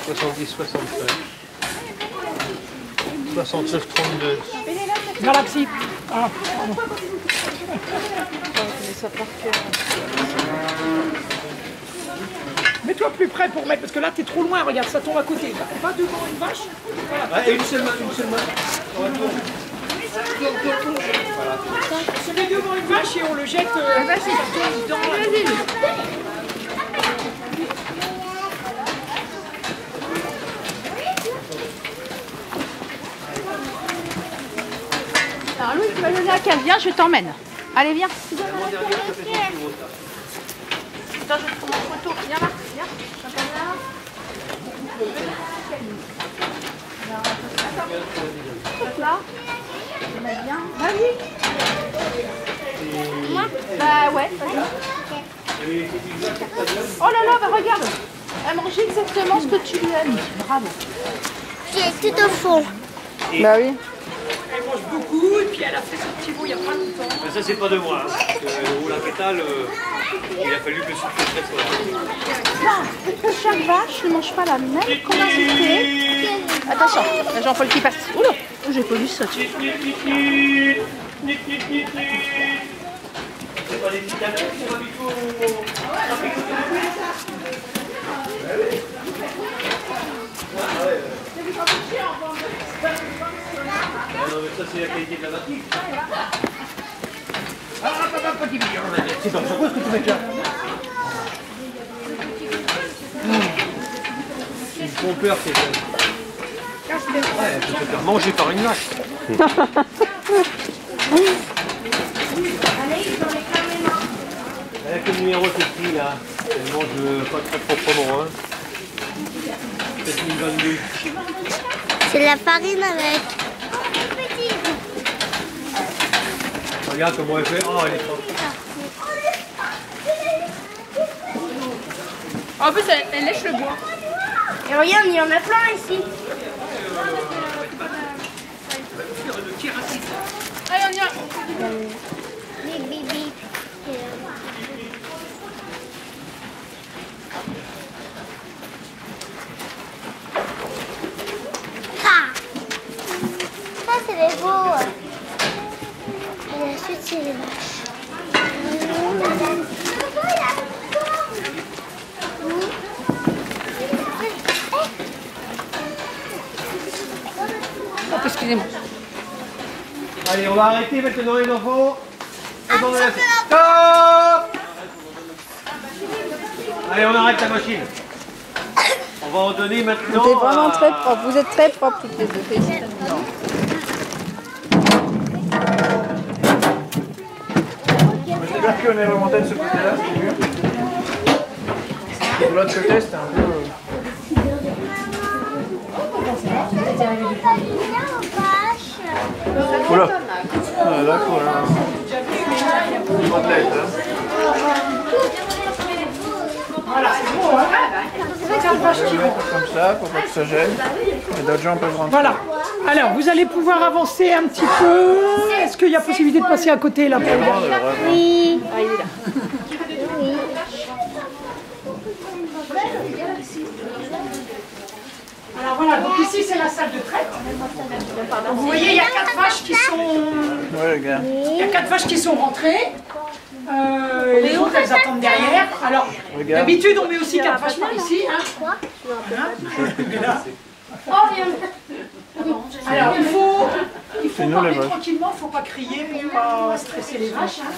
70, 65. 69, 32. Galaxie. Ah, pardon. Mets-toi plus près pour mettre, parce que là t'es trop loin, regarde, ça tombe à côté. Va devant une vache. Voilà. Et une seule main, une seule main. On se met devant une vache et on le jette ça tombe dans la... Alors Louis, tu vas donner à quelle? Viens, je t'emmène. Allez, viens. Attends, je te prends mon photo. Viens là, viens. Là. Je mets bien. Vas-y. Bah ouais, vas-y. Oh là là, bah regarde. Elle mange exactement ce que tu lui as mis. Bravo. Qui est tout au fond. Bah oui. Elle mange beaucoup et puis elle a fait son petit bout il n'y a pas longtemps. Mais ça c'est pas de moi. Hein. Au la pétale, il a fallu que le souffle très fort. Non, pour que chaque vache ne mange pas la même quantité. Attention, il y a Jean-Paul qui passe. Oula, j'ai pas vu ça. C'est pas des petits canons, c'est pas du tout... mais ça c'est la qualité de la batterie. Ah, petit billon. C'est pas pourquoi est-ce que tu mets là? Ils font peur, c'est ça. Ouais, tu peux te faire manger par une vache. Avec le numéro c'est là, elle mange pas très proprement. Hein. C'est une 22. C'est la farine avec. Regarde comment elle fait. Oh, elle est trop. En plus, elle lèche le bois. Et regarde, il y en a plein ici. Allez, on y va. Bip, bip, bip. Ah. Ça, c'est les veaux. Et ensuite, c'est les vaches. Oh, excusez-moi. Allez, on va arrêter maintenant les enfants. Stop! Allez, on arrête la machine. On va en donner maintenant. Vous êtes vraiment très propre. Vous êtes très propres toutes les deux. Félicitations. J'espère qu'on est remonté de ce côté-là, c'est mieux. De l'autre côté, c'était un peu... Oula. Ah, là, pour la... côtelette, hein. Voilà, c'est bon, hein. C'est 4 vaches qui vont. Comme ça, pour pas que ça gêne. Et d'autres gens peuvent rentrer. Voilà. Alors, vous allez pouvoir avancer un petit peu. Est-ce qu'il y a possibilité de passer à côté là? Oui. Ah, il est là. Alors voilà, donc ici c'est la salle de traite. Donc, vous voyez, il y a 4 vaches qui sont... Ouais, les gars. Il y a 4 vaches qui sont rentrées. Les autres, elles attendent derrière. Alors, Regarde. d'habitude, on met aussi 4 vaches par ici. Hein. Alors, il faut C'est nous, parler les vaches. tranquillement, il ne faut pas crier pour ne pas stresser les vaches. Hein.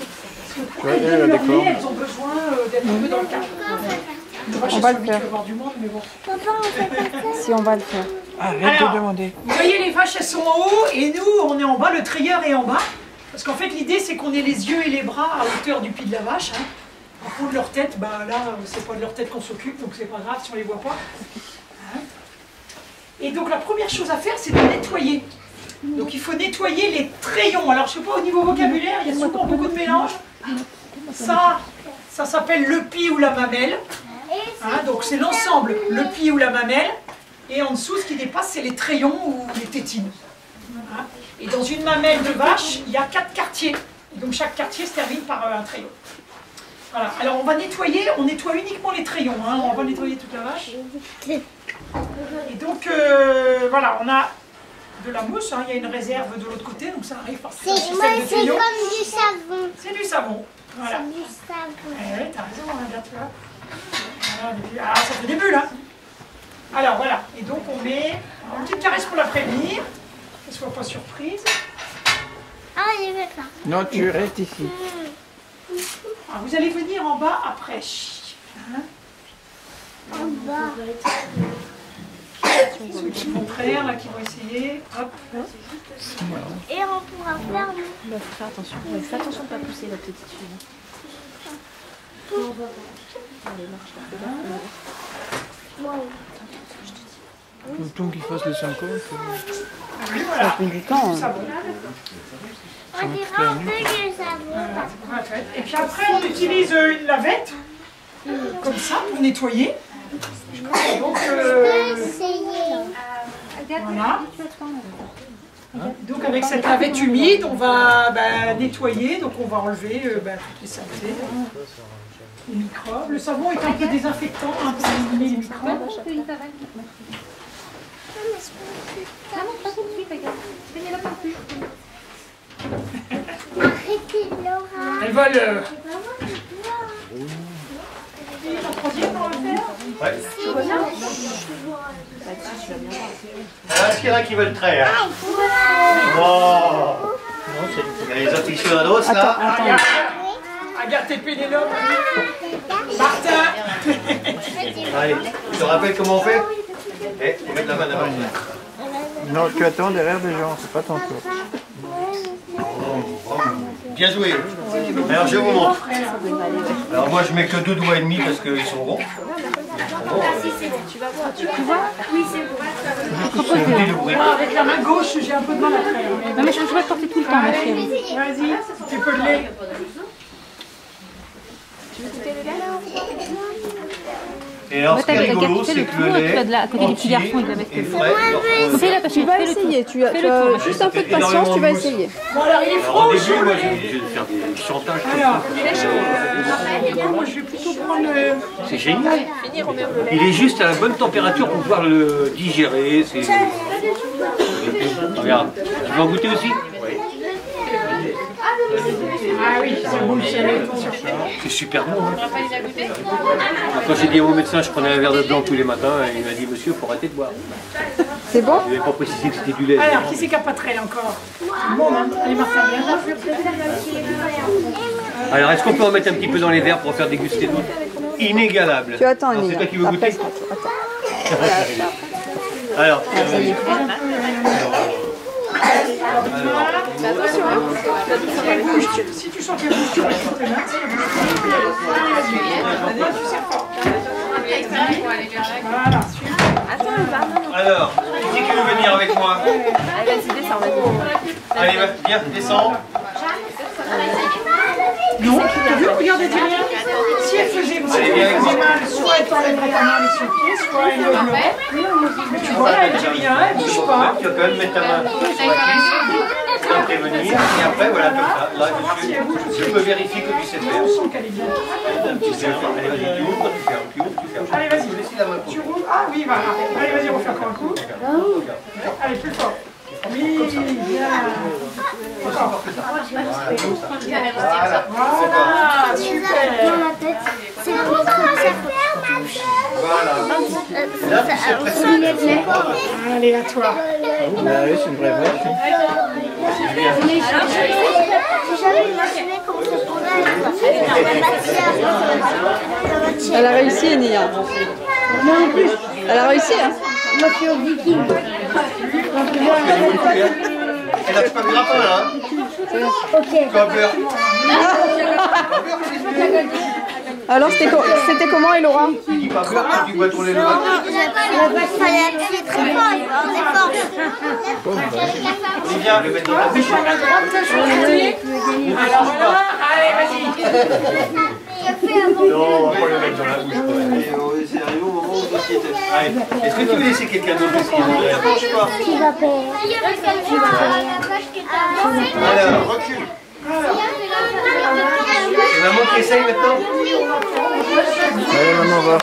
Parce que pour Ouais, aider elle a leur des nez, cornes. elles ont besoin d'être un peu dans le cadre. Les vaches, On va elles le sont faire. habituées à voir du monde, mais bon. Si on va le faire. Arrête Alors, de demander. Vous voyez, les vaches, elles sont en haut et nous, on est en bas, le treilleur est en bas. Parce qu'en fait, l'idée, c'est qu'on ait les yeux et les bras à hauteur du pied de la vache. Hein. Par contre, leur tête, bah, là, c'est pas de leur tête qu'on s'occupe, donc c'est pas grave si on les voit pas. Hein. Et donc, la première chose à faire, c'est de nettoyer. Donc, il faut nettoyer les trayons. Alors, je sais pas, au niveau vocabulaire, il y a souvent beaucoup de mélange. Ça s'appelle le pis ou la mamelle. Hein, donc, c'est l'ensemble, le pis ou la mamelle. Et en dessous, ce qui dépasse, c'est les trayons ou les tétines. Hein. Et dans une mamelle de vache, il y a 4 quartiers. Et donc chaque quartier se termine par un trayon. Voilà. Alors on va nettoyer, on nettoie uniquement les trayons. Hein. On va pas nettoyer toute la vache. Et donc voilà, on a de la mousse. Hein. Il y a une réserve de l'autre côté, donc ça arrive par ce Moi, système de c'est tuyaux. comme du savon. C'est du savon. Voilà. Du savon. Ouais, t'as raison, hein, regarde, tu vois. Voilà, ah, ça fait des bulles, hein. Alors voilà, et donc on met une petite caresse pour la prévenir, qu'elle ne soit pas surprise. Ah, il est là. Non, tu restes ici. Alors, vous allez venir en bas après. Hein. En bas. Ceux qui vont faire, là, qui vont essayer. Hop. Et on pourra faire... Bah, faut faire attention. Ouais, fais attention de ne pas pousser la petite fille. Allez, marche là. Tout le temps qu'ils fassent les 50. Oui, voilà. Ça fait du temps. Tout ça, bon. On dirait un peu du savon. Et puis après, on utilise une lavette, comme ça, pour nettoyer. Donc, voilà. Donc avec cette lavette humide, on va nettoyer, donc on va enlever toutes les saletés, les microbes. Le savon est un peu désinfectant, hein, pour éliminer les microbes. Arrêtez, Laura. Elles veulent... Ouais. Est-ce qu'il y en a qui veulent traire? Oh. Il y a les aficionados là. Regarde tes Pénélope. Martin. Allez, tu te rappelles comment on fait? Eh, tu mets la main devant. Non, tu attends derrière des gens, c'est pas ton tour. Bien joué. Alors je vous montre. Alors moi je mets que 2 doigts et demi parce qu'ils sont ronds. Tu vois? Oui, c'est bon. Avec la main gauche, j'ai un peu de mal à faire. Non, mais je peux pas te porter tout le temps, ma chérie. Vas-y, un petit peu de lait. Et alors ce qui est rigolo, c'est que le lait à côté des petits garçons, ils doivent être est frais. fais-le parce que Tu vas essayer, tu as juste un peu de patience, tu vas essayer. Bon, alors il est Alors, au franc, début, moi je vais faire des chantages. alors, il est chaud. Moi, je vais plutôt prendre le... C'est génial. Il est juste à la bonne température pour pouvoir le digérer. Regarde, tu veux en goûter aussi? Ah oui, c'est bon, c'est super bon. Hein. Quand j'ai dit à mon médecin, je prenais un verre de blanc tous les matins, et il m'a dit, monsieur, il faut arrêter de boire. C'est bon? Il n'avait pas précisé que c'était du lait. Alors, qui c'est qui a pas traîné encore? Bon, hein. Allez, Martin, viens. Alors, est-ce qu'on peut en mettre un petit peu dans les verres pour faire déguster l'eau? Inégalable. Tu attends, Alors, c'est Emilia. toi qui veux Après, goûter? attends. Alors, Si tu sens que tu chantes tes mains, voilà. alors, qui c'est qui veut venir avec moi? Allez, vas-y, descends, vas-y. Allez, viens, descends. Non, t'as vu, regardez bien. Si elle faisait mal, soit elle t'enlèverait ta main avec son pied, soit elle le bloquerait. Mais tu vois, là, elle dit rien, elle bouge pas. Tu vas quand même mettre ta main sur la cuisse, pour prévenir, et après, voilà, comme ça. Là, je peux vérifier que tu sais faire. On sent qu'elle est bien. Allez, vas-y, tu ouvres, tu fermes, tu ouvres, tu fermes. Allez, vas-y. Laisse la main pour Tu roules. Ah oui, voilà. Allez, vas-y, refais encore un coup. Allez, plus fort. Oui, bien. Encore. Voilà, super. C'est bon, ça va faire. Voilà. Là, tu sais presque. Allez, à toi. Ah oui, c'est une vraie vache. J'ai jamais imaginé comment ça pourrait être. Elle a réussi, Enia. Elle a réussi, hein? Moi, je suis au viking. Elle a pas de grappin, là. Ok. Tu as peur. Alors, c'était comment, Elora? Tu dis pas peur quand tu dois tourner le doigt. Il fallait appuyer très fort, il faut avoir des forces. Olivia, le mettre dans ta bouche. Alors voilà, allez, vas-y. Non, on va pas le mettre dans la bouche. C'est arrivé au moment où on doit quitter. Allez, est-ce que tu veux laisser quelqu'un d'autre ici? Ne t'approche pas. Qui va payer? Alors, recule. C'est maman qui essaye maintenant? Allez, maman, va.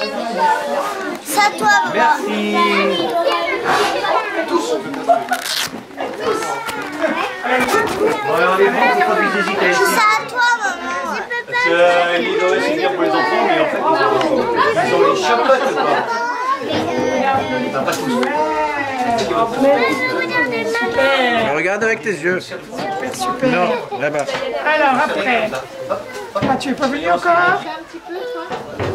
C'est à toi, maman. Merci. Bon, alors les bras, faut pas qu'ils hésitent à essayer. C'est à toi, maman. Je peux pas. Parce que c'est bien pour les enfants, mais en fait, ils ont les chapeaux, quoi. Enfin, pas tous. Regarde avec tes yeux. Non, là-bas. Alors, après. Ah, tu es pas venu encore?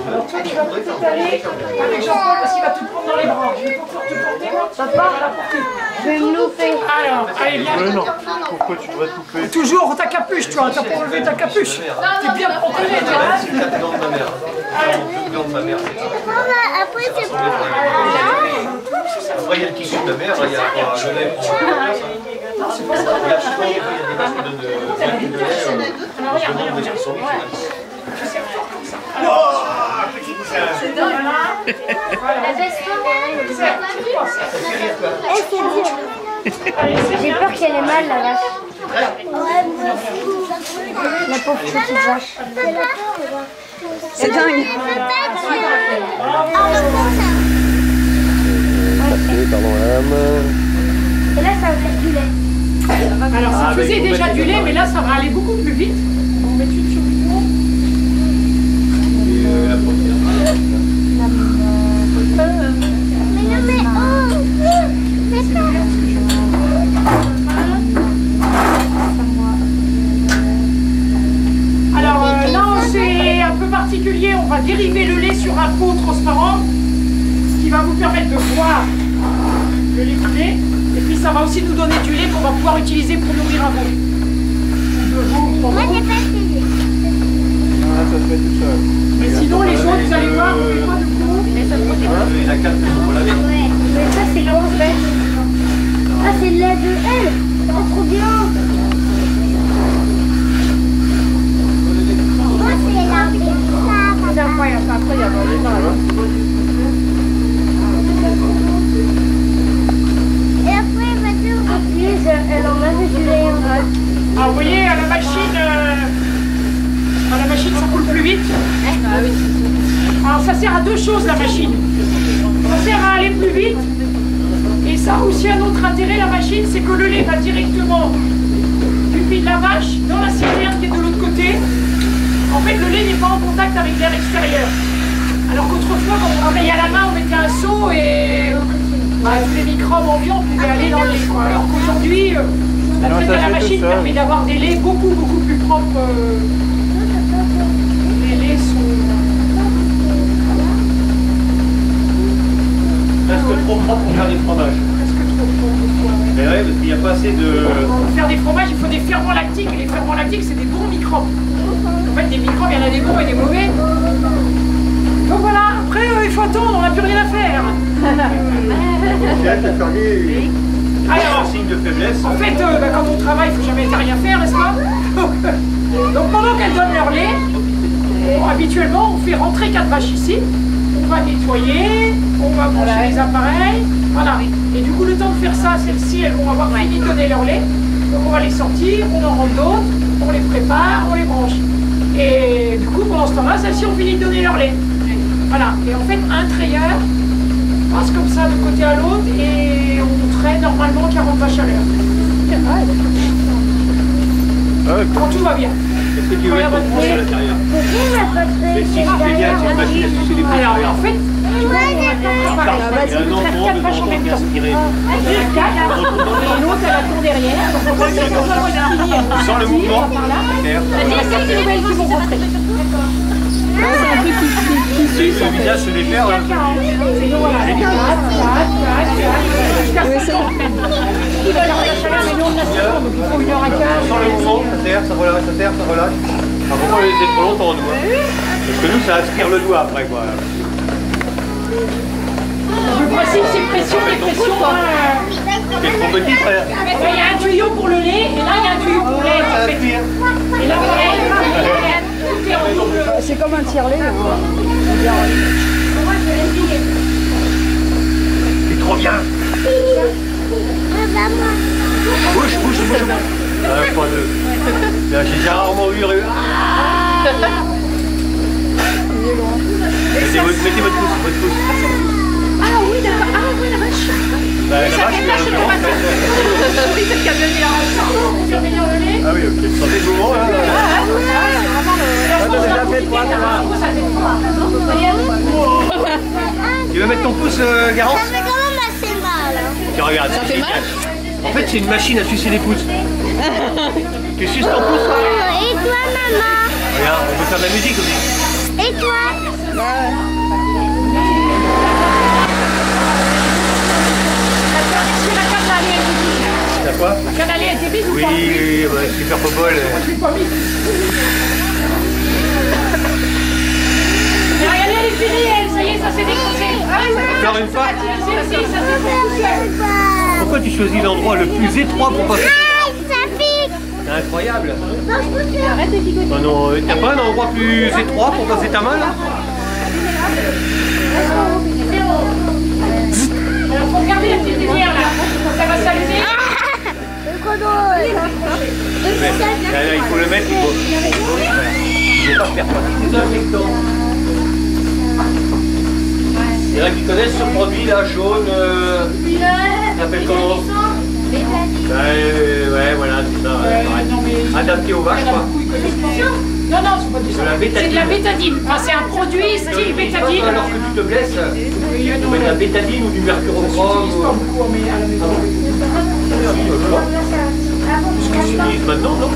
Alors, toi, tu vas peut-être aller avec Jean-Paul parce qu'il va te prendre dans les bras. Je vais pouvoir te porter. Papa, à la portée. Je vais me louper. Alors, allez, viens. Non, pourquoi tu dois couper? Toujours ta capuche, toi. T'as pas enlevé ta capuche. T'es bien protégé, toi. C'est le dents de ma mère. Le dents de ma mère, c'est ça. Après, c'est bon. Après, il y a le tissu de ma mère, il y a le lait pour ça. C'est pas ça. Regarde, souvent, il y a des vaches qui donnent de lait. Je me demande où est-ce qu'ils sont. Oh, petit poussin. J'ai peur qu'elle ait mal, la vache. La pauvre petite vache. C'est dingue. Et là, ça va faire du lait. Alors, ça faisait déjà du lait, mais là, ça va aller beaucoup plus vite. On met une sur le tour. Mais non, mais oh! aussi nous donner du lait qu'on va pouvoir utiliser pour nourrir un veau. Moi, j'ai pas essayé. Ah, ça se fait tout seul. Mais sinon, les autres, vous allez voir, on fait pas de coup. La carte, on l'a vu. Mais ça, c'est quoi en fait? Ah, c'est le lait de elle. C'est trop bien. Moi, c'est la pizza. Après, il y a Et après, vas-y, elle en avait du lait. Ah, vous voyez, à la machine, ça coule plus vite. Alors, ça sert à deux choses, la machine. Ça sert à aller plus vite. Et ça a aussi un autre intérêt, la machine, c'est que le lait va directement du pied de la vache dans la citerne qui est de l'autre côté. En fait, le lait n'est pas en contact avec l'air extérieur. Alors qu'autrefois, quand on travaillait à la main, on mettait un seau et tous les microbes ambiants pouvaient aller dans le lait. Alors qu'aujourd'hui, la traite à la machine permet d'avoir des laits beaucoup plus propres. Les laits sont... Presque trop propre pour faire des fromages. Mais ouais, parce qu'il n'y a pas assez de... Pour faire des fromages, il faut des ferments lactiques. Et les ferments lactiques, c'est des bons microbes. En fait, des microbes, il y en a des bons et des mauvais. Donc voilà, après, il faut attendre, on n'a plus rien à faire. Alors, un signe de faiblesse. En fait, quand on travaille, il ne faut jamais rien faire, n'est-ce pas? Donc pendant qu'elles donnent leur lait, habituellement, on fait rentrer 4 vaches ici. On va nettoyer, on va brancher les appareils. Voilà. Et du coup, le temps de faire ça, celles-ci, elles vont avoir fini de donner leur lait. Donc on va les sortir, on en rentre d'autres, on les prépare, on les branche. Et du coup, pendant ce temps-là, celles-ci ont fini de donner leur lait. Voilà. Et en fait, un trayeur passe comme ça de côté à l'autre et on traite normalement 40 vaches à l'heure. Quand tout va bien. Est-ce que tu veux mettre ton pouce à l'intérieur? Mais si, c'est bien, tu as une machine à sucer les pouces. Alors, en fait, Il y a un enfant devant toi qui aspirait. et l'autre, elle attend derrière. Donc, on va dire qu'on va finir. Sans le mouvement. C'est les nouvelles qui vont rentrer. Le visage se défaire. Sans le mouvement, ça serre, ça relâche, ça serre, ça relâche. Ah, pourquoi on les laisser trop longtemps, nous? Parce que nous, ça aspire le doigt après, quoi. Le principe, c'est pression et pression. T'es trop petit, frère. Il y a un tuyau pour le lait, et là, il y a un tuyau pour le lait. Ça aspire. Et là, tout est en double. C'est comme un tire-lait. C'est trop bien. Bouge. Pas deux. Là, j'ai déjà rarement vu. Mettez votre pouce. Ah oui, d'accord. Ah oui, la vache. La vache, c'est le Oui, c'est qui a donné la vache. Ah oui, ok. Sentez le mouvement, là. T'as déjà fait 3 Tu veux mettre ton pouce, Garance? Ça fait quand même assez mal. Tu regardes. Ça fait mal? En fait, c'est une machine à sucer les pouces. Tu suces ton pouce? Et toi, maman? Regarde, on peut faire de la musique aussi. Et toi? T'as quoi? La canne à lait, elle était mise ou Oui, pas? bah, super Popol. Je l'ai pas mise. Mais regardez, elle est finie, elle. Ça y est, ça s'est décroché. Encore une fois? Si, ça s'est décroché. Pourquoi tu choisis l'endroit le plus étroit pour passer? Ça pique. C'est incroyable. Arrête de picoter. Oh non, t'as pas un endroit plus étroit pour passer ta main là? Alors, faut regarder la petite lumière là. Ça va s'allumer. Mais, là, il faut le mettre, il faut pas faire partie des infectants. Il y en a qui connaissent ce produit là, jaune. Il s'appelle comment? Ouais, voilà, c'est ça. Adapté aux vaches quoi. Non, c'est pas du ça. C'est de la bétadine. Enfin, c'est un produit style bétadine. Alors que tu te blesses, tu peux mettre de la bétadine ou du mercurochrome. Pas beaucoup, mais à la maison. Ce qu'ils utilisent maintenant, non?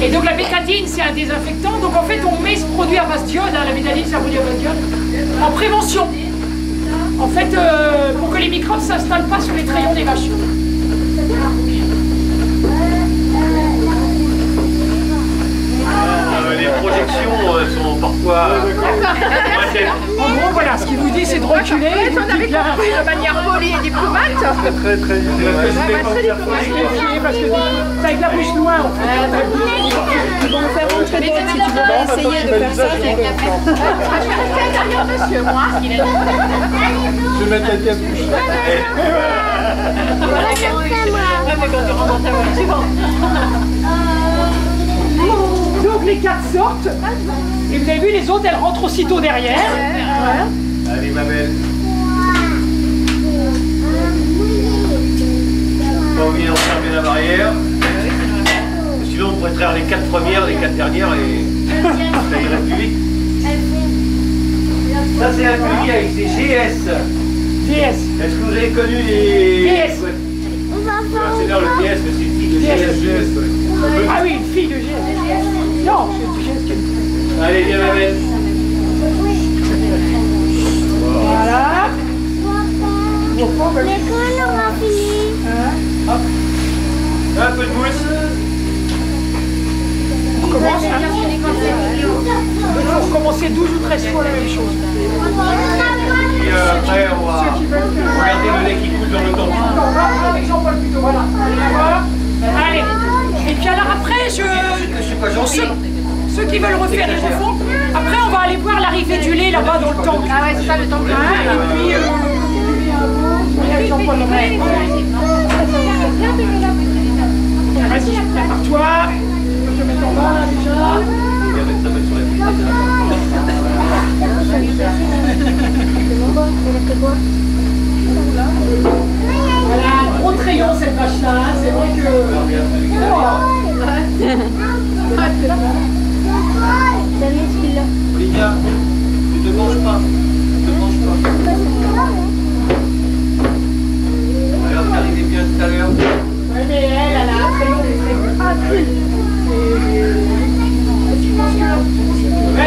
Et donc la bétadine, c'est un désinfectant. Donc en fait, on met ce produit à base d'iode, la bétadine, c'est un produit à base d'iode, en prévention. En fait, pour que les microbes ne s'installent pas sur les trayons des vaches. enculé. Si on avait compris de manière polie et diplomate. Très très Très diplomatique. Parce que c'est avec la bouche loin. Ils vont me faire rentrer dedans si tu veux pas essayer de faire ça. Je vais rester à l'intérieur, monsieur, moi. Je vais mettre la capuche. Donc les 4 sortent. Et vous avez vu, les autres, elles rentrent aussitôt derrière. Allez, ma belle. Pas oublier d'enfermer la barrière. Sinon, on pourrait traire les 4 premières, les 4 dernières et ça irait plus vite. Ça, c'est un peu vieille, c'est GS. GS. Est-ce que vous avez connu les... GS. Ouais. C'est là le PS, mais c'est une fille de GS. Ah oui, une fille de GS. Non, c'est du GS qui est... Allez, viens, ma belle. Voilà. L'école aura fini. Hop. Un peu de mousse. On commence, hein. Il faut recommencer 12 ou 13 fois la même chose. Et après, on va regarder le lait qui coule dans le temps. Non, avec Jean-Paul plutôt, voilà. Allez. Et puis alors après, pour ceux qui veulent refaire, ils refont. Après, on va aller voir l'arrivée du lait là-bas dans le temple. Ah ouais, c'est ça le temple. Et puis, Jean-Paul vas-y, prépare-toi. Je vais mettre en bas là, déjà. Voilà, gros crayon cette vache-là, hein. C'est vrai que... Olivia, ne te mange pas. Ne te mange pas. Regarde, t'arrivais bien tout à l'heure. Oui, mais elle a un crayon qui est très...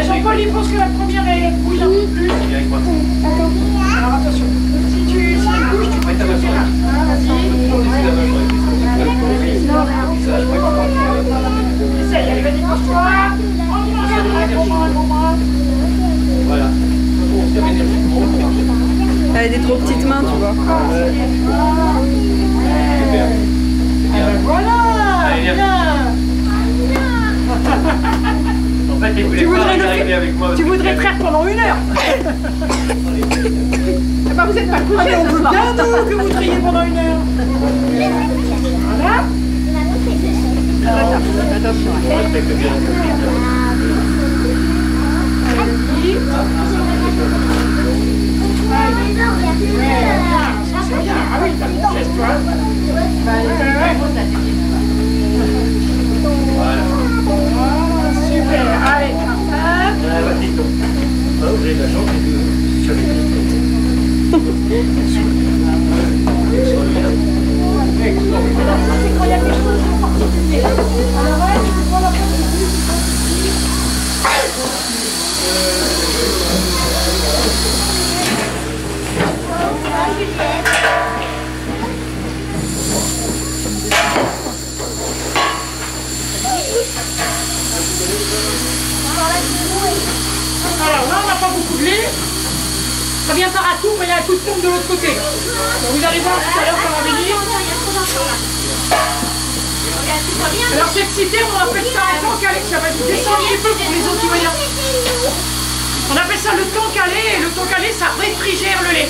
Jean-Paul, il pense que la première est bouge un peu plus. Viens avec moi. Alors attention, si elle bouge, tu peux te faire. Vas-y. Essaye, allez, vas-y, pousse-toi. Voilà. Elle a des trop petites mains, tu vois. Super. Voilà. Allez, viens. En fait, il voulait pas arriver avec moi. Tu voudrais traire pendant 1 heure. Eh ben, vous êtes pas couchés. Ah mais on veut bien nous que vous triez pendant 1 heure. Voilà. Attention. C'est bien. Ah oui, t'as une chaise, toi. Voilà. Super. Allez. Vas-y, donc. Vous avez de la chance. C'est quand il y a quelque chose de particulier. Alors, ouais, tu vois la Alors là, on n'a pas beaucoup de lait. Ça vient par à tour, mais il y a un coup de pompe de l'autre côté. Donc vous allez voir tout à l'heure, ça va venir. Alors cette citerne, on appelle ça un temps calé. Ça va descendre un petit peu pour les autres voyants. On appelle ça le temps calé, et le temps calé, ça réfrigère le lait.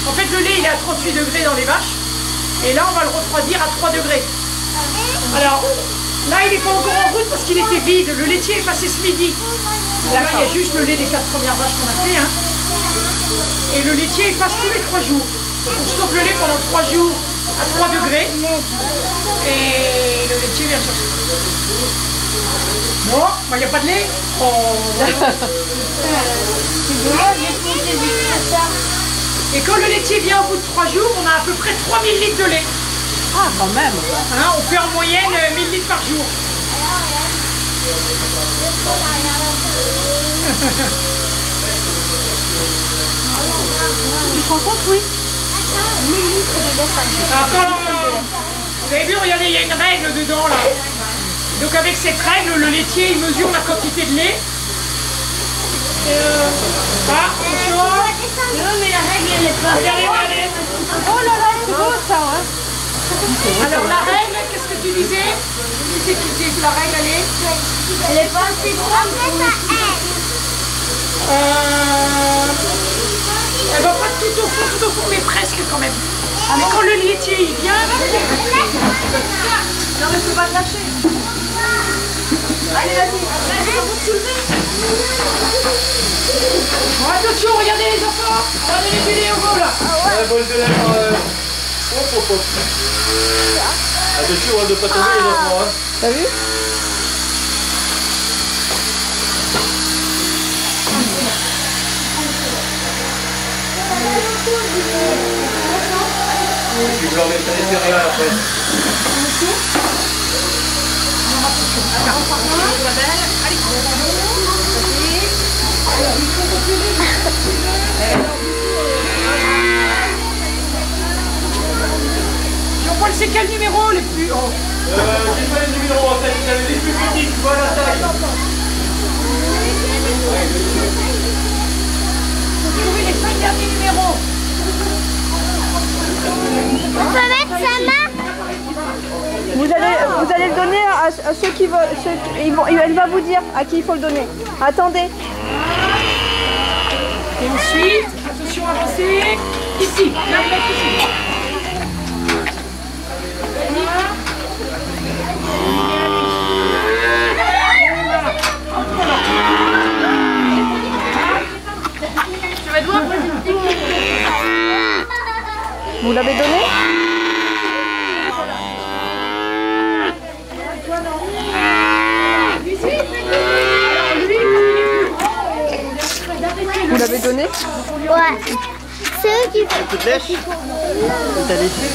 En fait, le lait, il est à 38 degrés dans les vaches. Et là, on va le refroidir à 3 degrés. Alors, là, il n'est pas encore en route parce qu'il était vide. Le laitier est passé ce midi. Là, il y a juste le lait des 4 premières vaches qu'on a fait. Hein. Et le laitier, il passe tous les 3 jours. Donc, on stocke le lait pendant 3 jours à 3 degrés. Et le laitier vient chercher. Bon, il n'y a pas de lait. Oh. Et quand le laitier vient au bout de 3 jours, on a à peu près 3000 litres de lait. Ah, quand même. Hein, on fait en moyenne 1000 litres par jour. Tu te rends compte, oui? 1000 litres de lait par jour. Vous avez vu, regardez, il y a une règle dedans là. Donc avec cette règle, le laitier il mesure la quantité de lait. attention. Non, mais la règle, elle est pas. Regardez, regardez. Oh là là, c'est beau ça, hein. Alors la règle, qu'est-ce que tu disais? Tu disais que la règle, elle est? Elle est pas assez grande. Elle va pas tout au fond, mais presque quand même. Mais quand le laitier il vient, Non mais je peux pas te lâcher. Allez, vas-y. bon, attention, regardez les enfants, regardez les vidéos là. Un bol de lait. Hop, hop, hop. Attention de ne pas tomber les enfants. Hein. T'as vu? Tu peux leur mettre les céréales après. Jean-Paul, c'est quel numéro les plus hauts? Dis pas les numéros, en fait, il y avait des plus petits, tu vois la taille. Faut trouver les 5 derniers numéros. On peut mettre sa main. Vous allez le donner à ceux qui veulent. Elle va vous dire à qui il faut le donner. Attendez. Et ensuite, attention, avancez. Ici, là, le mettre ici. Tu vas voir? Vous l'avez donné? Vous l'avez donné? Ouais. C'est eux qui font. T'as laissé?